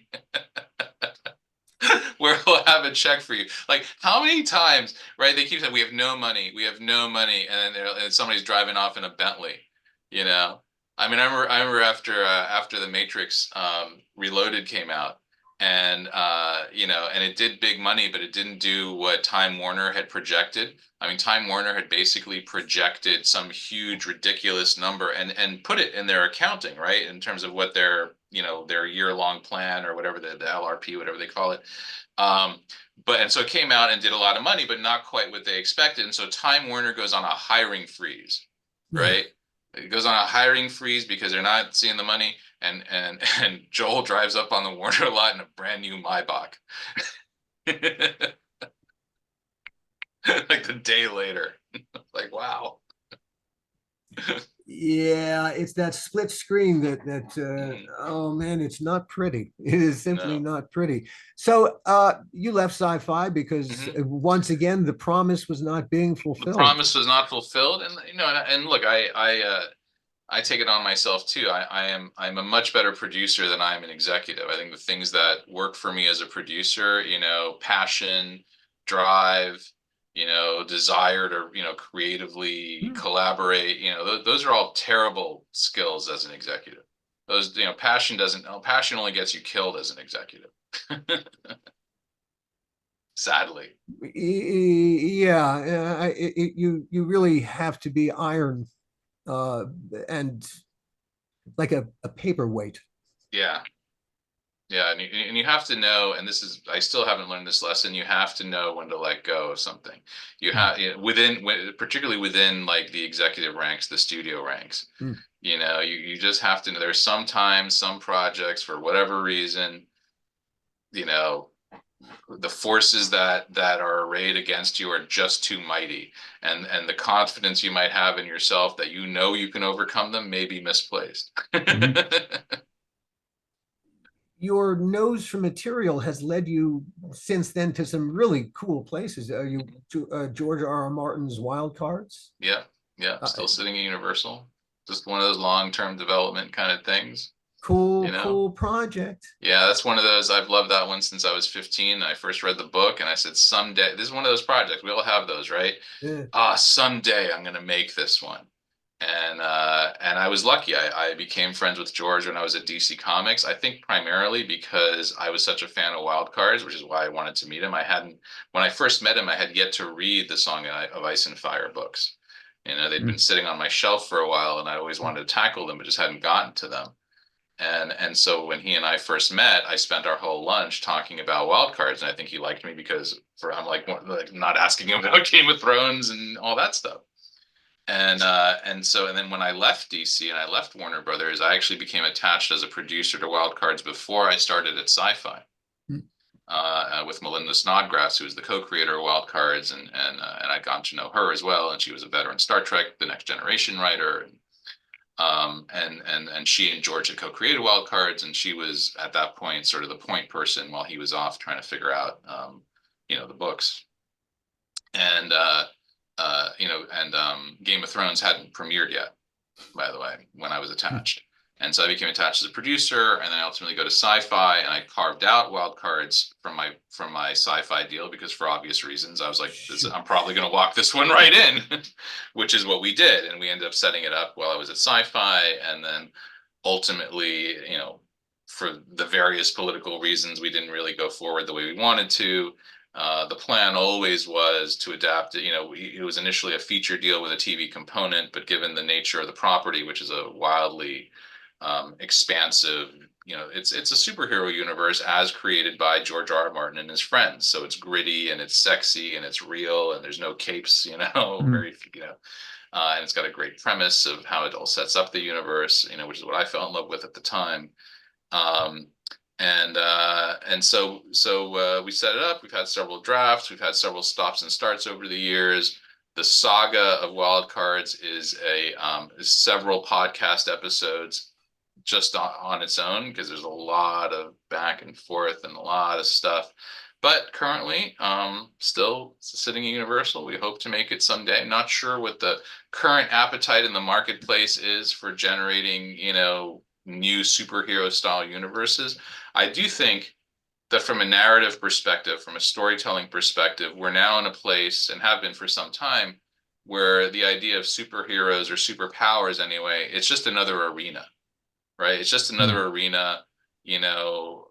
where we'll have a check for you. Like, how many times, right? They keep saying we have no money, and then somebody's driving off in a Bentley, you know. I mean, I remember after the Matrix Reloaded came out, and and it did big money, but it didn't do what Time Warner had projected. I mean, Time Warner had basically projected some huge, ridiculous number and put it in their accounting, right, in terms of what their year-long plan or whatever the LRP, whatever they call it. And so it came out and did a lot of money, but not quite what they expected. And so Time Warner goes on a hiring freeze, right? It goes on a hiring freeze because they're not seeing the money, and Joel drives up on the Warner lot in a brand new Maybach. Like the day later. Like, wow. Yeah, it's that split screen oh man, it's not pretty. It is simply not pretty. So you left sci-fi because once again the promise was not being fulfilled. The promise was not fulfilled, and and look, I take it on myself too. I'm a much better producer than I am an executive. I think the things that work for me as a producer, passion, drive, desire to, creatively collaborate, those are all terrible skills as an executive. Those, passion only gets you killed as an executive. Sadly. Yeah, you really have to be iron and like a paperweight. Yeah. Yeah, and you have to know, and I still haven't learned this lesson. You have to know when to let go of something. You have particularly within like the executive ranks, the studio ranks. You just have to know. There's sometimes some projects for whatever reason, the forces that are arrayed against you are just too mighty, and the confidence you might have in yourself that you can overcome them may be misplaced. Your nose for material has led you since then to some really cool places. Are you to George R. R. Martin's Wild Cards? Yeah, still sitting at Universal. Just one of those long-term development kind of things. Cool project. Yeah, that's one of those. I've loved that one since I was 15. I first read the book and I said, someday, this is one of those projects. We all have those, right? Yeah. Someday I'm going to make this one. And I was lucky. I became friends with George when I was at DC Comics. I think primarily because I was such a fan of Wild Cards, which is why I wanted to meet him. When I first met him, I had yet to read the Song of Ice and Fire books. They'd been sitting on my shelf for a while, and I always wanted to tackle them, but just hadn't gotten to them. And so when he and I first met, I spent our whole lunch talking about Wild Cards, and I think he liked me because I'm like not asking him about Game of Thrones and all that stuff. And then when I left DC and I left Warner Brothers, I actually became attached as a producer to Wild Cards before I started at Sci-Fi, with Melinda Snodgrass, who was the co-creator of Wild Cards, and I'd gotten to know her as well, and she was a veteran Star Trek, The Next Generation writer, and she and George had co-created Wild Cards, and she was at that point sort of the point person while he was off trying to figure out the books. And Game of Thrones hadn't premiered yet, by the way, when I was attached. And so I became attached as a producer, and then I ultimately go to Sci-Fi, and I carved out Wild Cards from my Sci-Fi deal because for obvious reasons I was like, I'm probably going to walk this one right in, which is what we did, and we ended up setting it up while I was at Sci-Fi, and then ultimately, for the various political reasons, we didn't really go forward the way we wanted to. The plan always was to adapt it. It was initially a feature deal with a TV component, but given the nature of the property, which is a wildly expansive, it's a superhero universe as created by George R. Martin and his friends. So it's gritty and it's sexy and it's real and there's no capes, very, and it's got a great premise of how it all sets up the universe, which is what I fell in love with at the time. And so we set it up. We've had several drafts. We've had several stops and starts over the years. The saga of Wild Cards is several podcast episodes just on its own because there's a lot of back and forth and a lot of stuff. But currently, still sitting at Universal. We hope to make it someday. Not sure what the current appetite in the marketplace is for generating, new superhero style universes. I do think that from a narrative perspective, from a storytelling perspective, we're now in a place, and have been for some time, where the idea of superheroes or superpowers anyway, it's just another arena, right? It's just another arena, to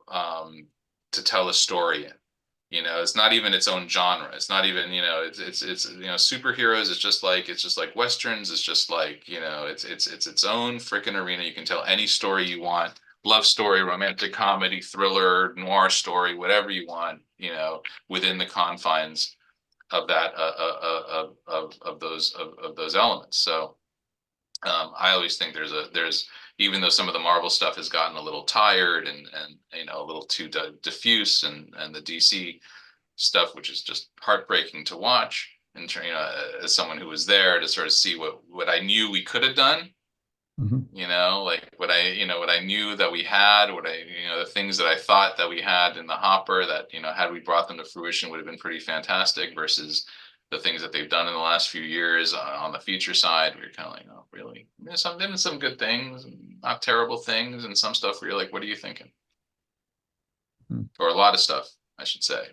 tell a story in. It's not even its own genre. It's not even, it's superheroes. It's just like Westerns. It's just like, it's its own freaking arena. You can tell any story you want, love story, romantic comedy, thriller, noir story, whatever you want, within the confines of that, of those elements. So, I always think there's even though some of the Marvel stuff has gotten a little tired and a little too diffuse, and the DC stuff, which is just heartbreaking to watch, and as someone who was there to sort of see what I knew we could have done, like what I knew that we had, the things that I thought that we had in the hopper that had we brought them to fruition would have been pretty fantastic, versus the things that they've done in the last few years on the feature side. We were kind of like, oh, really? There's some good things, not terrible things, and some stuff where you're like, what are you thinking? Or a lot of stuff, I should say.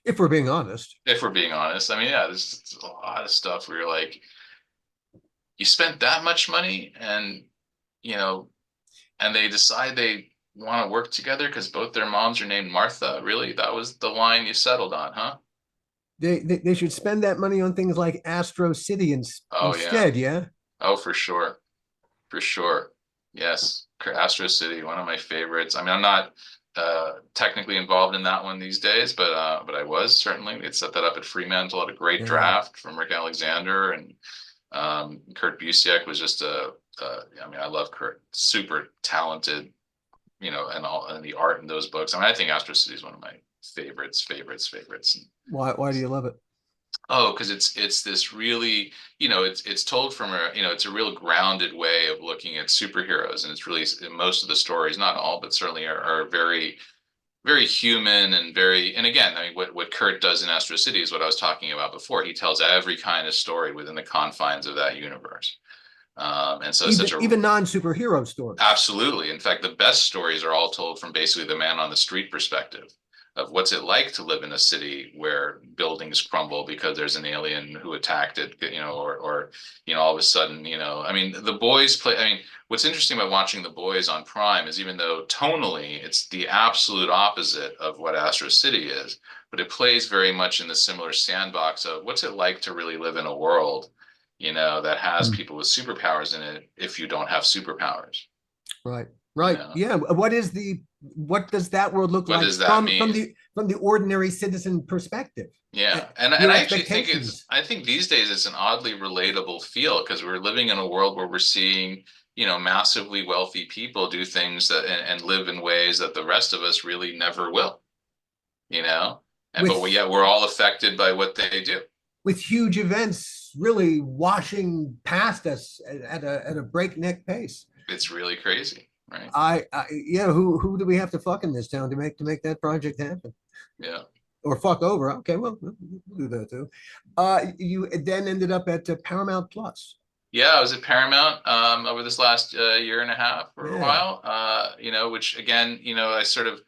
If we're being honest. I mean, yeah, there's a lot of stuff where you're like, you spent that much money, and and they decide they want to work together because both their moms are named Martha. Really? That was the line you settled on, huh? They should spend that money on things like Astro City instead, yeah? Oh, for sure. Yes. Astro City, one of my favorites. I mean, I'm not technically involved in that one these days, but I was certainly. They set that up at Fremantle, had a great draft from Rick Alexander, and Kurt Busiek was just I mean, I love Kurt, super talented, and the art in those books. I mean, I think Astro City is one of my favorites. Why do you love it? Oh, because it's this really, it's told from it's a real grounded way of looking at superheroes, and it's really, most of the stories, not all, but certainly are very, very human and again, I mean, what Kurt does in Astro City is what I was talking about before. He tells every kind of story within the confines of that universe. And so even non-superhero stories. Absolutely. In fact, the best stories are all told from basically the man on the street perspective of what's it like to live in a city where buildings crumble because there's an alien who attacked it, or all of a sudden, I mean, The Boys what's interesting about watching The Boys on Prime is, even though tonally it's the absolute opposite of what Astro City is, but it plays very much in the similar sandbox of what's it like to really live in a world, that has people with superpowers in it if you don't have superpowers. Right. Yeah. What does that world look like from the ordinary citizen perspective? Yeah. And I actually think I think these days it's an oddly relatable feel, because we're living in a world where we're seeing, massively wealthy people do things that and live in ways that the rest of us really never will, but we're all affected by what they do, with huge events really washing past us at a breakneck pace. It's really crazy. Right. Who do we have to fuck in this town to make that project happen? Yeah. Or fuck over. Okay, well, we'll do that too. You then ended up at Paramount Plus. Yeah, I was at Paramount over this last year and a half for a Yeah. while. Which again, I sort of,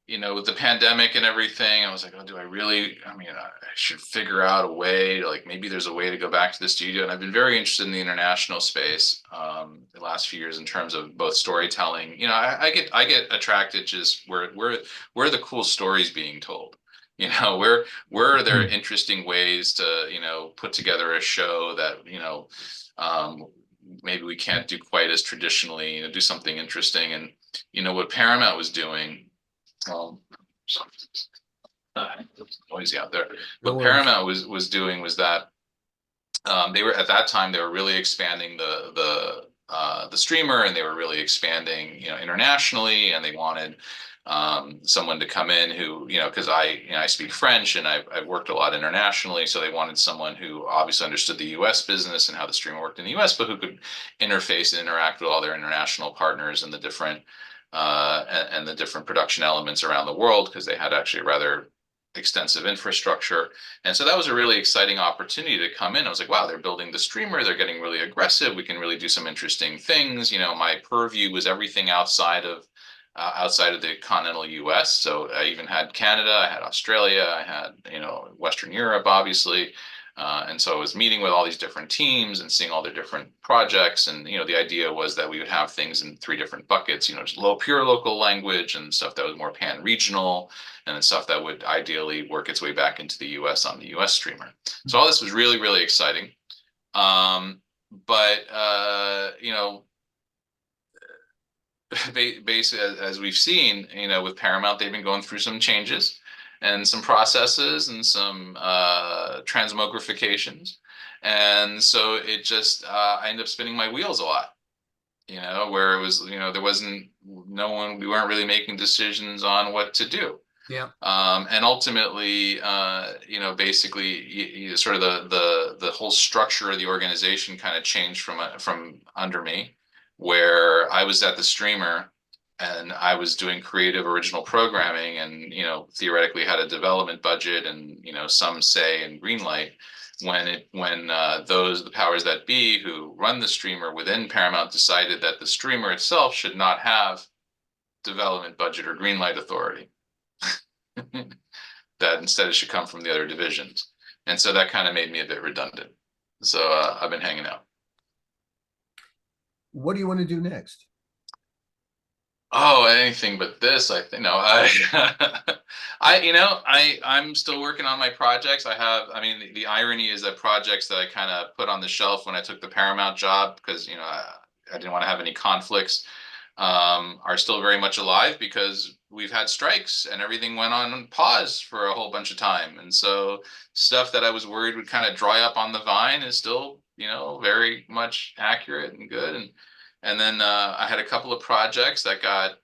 with the pandemic and everything, I was like, oh, do I really? I mean, I should figure out a way to, like, maybe there's a way to go back to the studio. And I've been very interested in the international space the last few years in terms of both storytelling. I get attracted just where the cool stories being told. Where are there Mhm. interesting ways to, put together a show that, um, maybe we can't do quite as traditionally, do something interesting. And, what Paramount was doing, um, noisy out there. No What worries. Paramount was doing was that they were, at that time, they were really expanding the streamer, and they were really expanding, internationally, and they wanted someone to come in who, because I speak French, and I've worked a lot internationally, so they wanted someone who obviously understood the U.S. business and how the streamer worked in the U.S., but who could interface and interact with all their international partners and the different and the different production elements around the world, because they had actually a rather extensive infrastructure. And so that was a really exciting opportunity to come in. I was like, wow, they're building the streamer. They're getting really aggressive. We can really do some interesting things. My purview was everything outside of the continental US. So I even had Canada, I had Australia, I had, Western Europe, obviously. And so I was meeting with all these different teams and seeing all their different projects. And, the idea was that we would have things in three different buckets, just pure local language and stuff that was more pan-regional, and then stuff that would ideally work its way back into the US on the US streamer. So all this was really, really exciting. But basically, as we've seen, with Paramount, they've been going through some changes and some processes and some transmogrifications. And so it just, I ended up spinning my wheels a lot, where it was, there wasn't no one, we weren't really making decisions on what to do. Yeah. And ultimately, basically, sort of the whole structure of the organization kind of changed from under me, where I was at the streamer and I was doing creative original programming, and theoretically had a development budget and some say in green light. When the powers that be who run the streamer within Paramount decided that the streamer itself should not have development budget or green light authority, that instead it should come from the other divisions. And so that kind of made me a bit redundant. So I've been hanging out. What do you want to do next? Oh, anything but this, I think. No, I'm still working on my projects. I mean, the irony is that projects that I kind of put on the shelf when I took the Paramount job, because, I didn't want to have any conflicts, are still very much alive, because we've had strikes and everything went on pause for a whole bunch of time. And so stuff that I was worried would kind of dry up on the vine is still, very much accurate and good. And then I had a couple of projects that got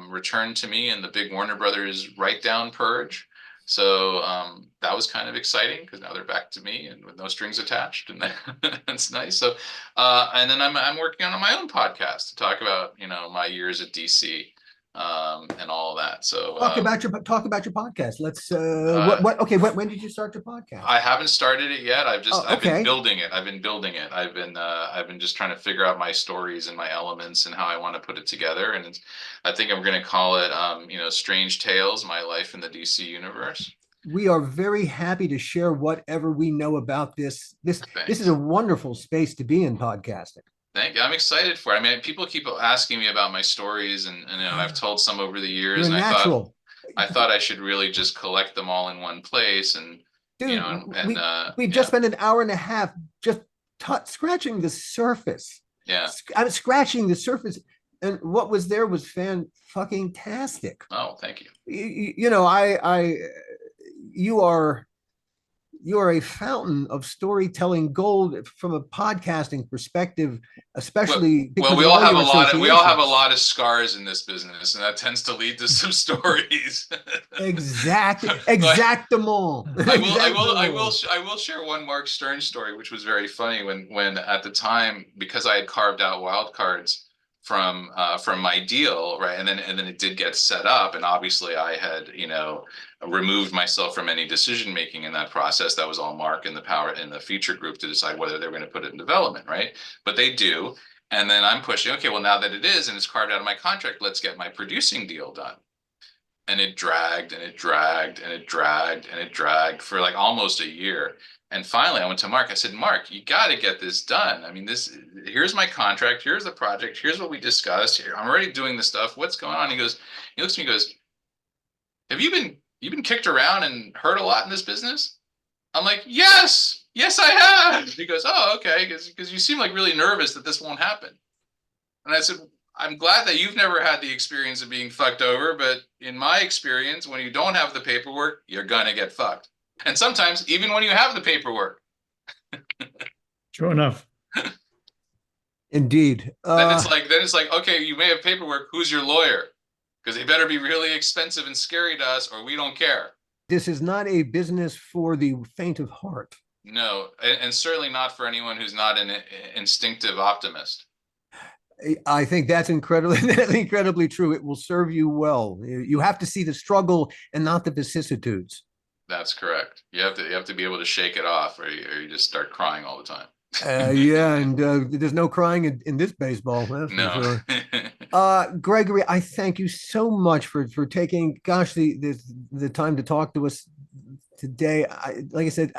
returned to me in the big Warner Brothers write-down purge. So that was kind of exciting, because now they're back to me and with no strings attached, and that's nice. So and then I'm working on my own podcast to talk about my years at DC and all of that. So Talk about your podcast. Let's okay, when did you start your podcast? I haven't started it yet. I've Okay. been building it. I've been just trying to figure out my stories and my elements and how I want to put it together. And I think I'm going to call it Strange Tales: My Life in the DC Universe. We are very happy to share whatever we know about this. This is a wonderful space to be in podcasting. Thank you. I'm excited for it. I mean, people keep asking me about my stories, and I've told some over the years, You're and natural. I thought I should really just collect them all in one place. And Dude, we've just spent an hour and a half just scratching the surface. Yeah. I'm scratching the surface, and what was there was fan-fucking-tastic. Oh, thank you. You are a fountain of storytelling gold from a podcasting perspective, especially because we all have a lot of scars in this business, and that tends to lead to some stories. Exactament. I will share one Mark Stern story, which was very funny when at the time, because I had carved out wild cards from my deal, right? And then it did get set up, and obviously I had, removed myself from any decision making in that process. That was all Mark and the feature group to decide whether they were going to put it in development, right? But they do. And then I'm pushing, okay, well, now that it is and it's carved out of my contract, let's get my producing deal done. And it dragged and it dragged and it dragged and it dragged for like almost a year. And finally I went to Mark. I said, Mark, you got to get this done. I mean, here's my contract. Here's the project. Here's what we discussed here. I'm already doing this stuff. What's going on? He looks at me and goes, have you been kicked around and hurt a lot in this business? I'm like, yes, I have. He goes, oh, okay. Because you seem like really nervous that this won't happen. And I said, I'm glad that you've never had the experience of being fucked over, but in my experience, when you don't have the paperwork, you're gonna get fucked. And sometimes even when you have the paperwork. True enough. Indeed. Then it's like, okay, you may have paperwork. Who's your lawyer? Because they better be really expensive and scary to us, or we don't care. This is not a business for the faint of heart. No, and certainly not for anyone who's not an instinctive optimist. I think that's incredibly true. It will serve you well. You have to see the struggle and not the vicissitudes. That's correct. You have to be able to shake it off, or you just start crying all the time. Yeah, and there's no crying in this baseball. That's no. For sure. Gregory, I thank you so much for taking, the time to talk to us today. Like I said,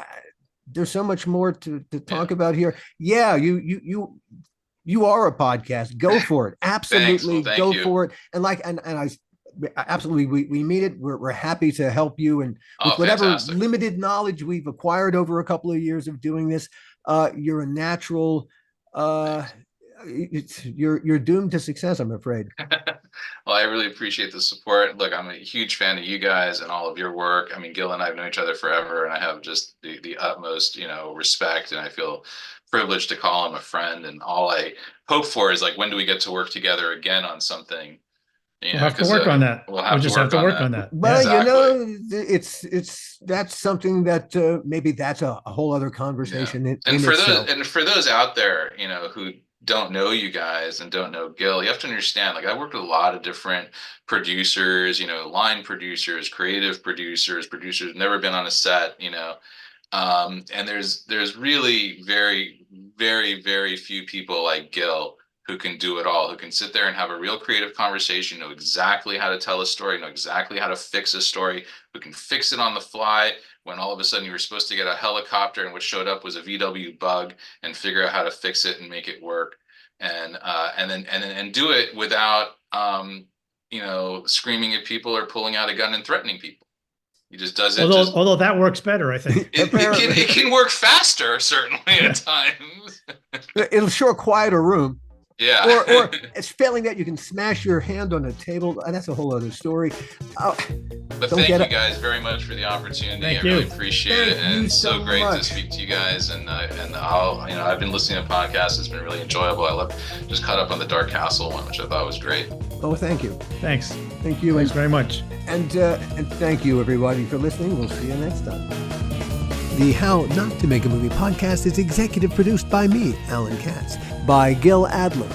there's so much more to talk about here. Yeah, you are a podcast. Go for it. Absolutely. Thanks. Well, go for it. And I absolutely, we mean it. We're happy to help you. And with whatever fantastic. limited knowledge we've acquired over a couple of years of doing this, you're a natural, you're doomed to success, I'm afraid. Well, I really appreciate the support. Look, I'm a huge fan of you guys and all of your work. I mean, Gil and I have known each other forever, and I have just the utmost, respect, and I feel privileged to call him a friend. And all I hope for is, like, when do we get to work together again on something? We'll have to work on that. We'll just have to work on that. Well, Exactly. That's something that maybe that's a whole other conversation. Yeah. And for those out there, who don't know you guys and don't know Gil, you have to understand, like, I worked with a lot of different producers, line producers, creative producers never been on a set, and there's really very, very, very few people like Gil who can do it all, who can sit there and have a real creative conversation, know exactly how to tell a story, know exactly how to fix a story, who can fix it on the fly when all of a sudden you were supposed to get a helicopter and what showed up was a VW bug, and figure out how to fix it and make it work, and then do it without screaming at people or pulling out a gun and threatening people. He just does it. Although that works better, I think. It can work faster, certainly, at times. It'll sure quiet a room. Yeah. Or it's failing that you can smash your hand on a table. That's a whole other story. But thank you guys very much for the opportunity. I really appreciate it, and it's so great to speak to you guys. And I've been listening to podcasts. It's been really enjoyable. I just caught up on the Dark Castle one, which I thought was great. Oh, thank you. Thanks. Thank you. Thanks very much. And thank you, everybody, for listening. We'll see you next time. The How Not to Make a Movie podcast is executive produced by me, Alan Katz, by Gil Adler,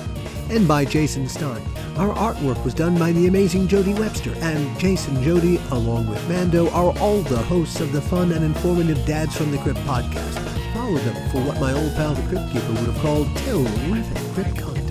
and by Jason Stein. Our artwork was done by the amazing Jody Webster, and Jason Jody, along with Mando, are all the hosts of the fun and informative Dads from the Crypt podcast. Follow them for what my old pal the Crypt Keeper would have called terrific crypt content.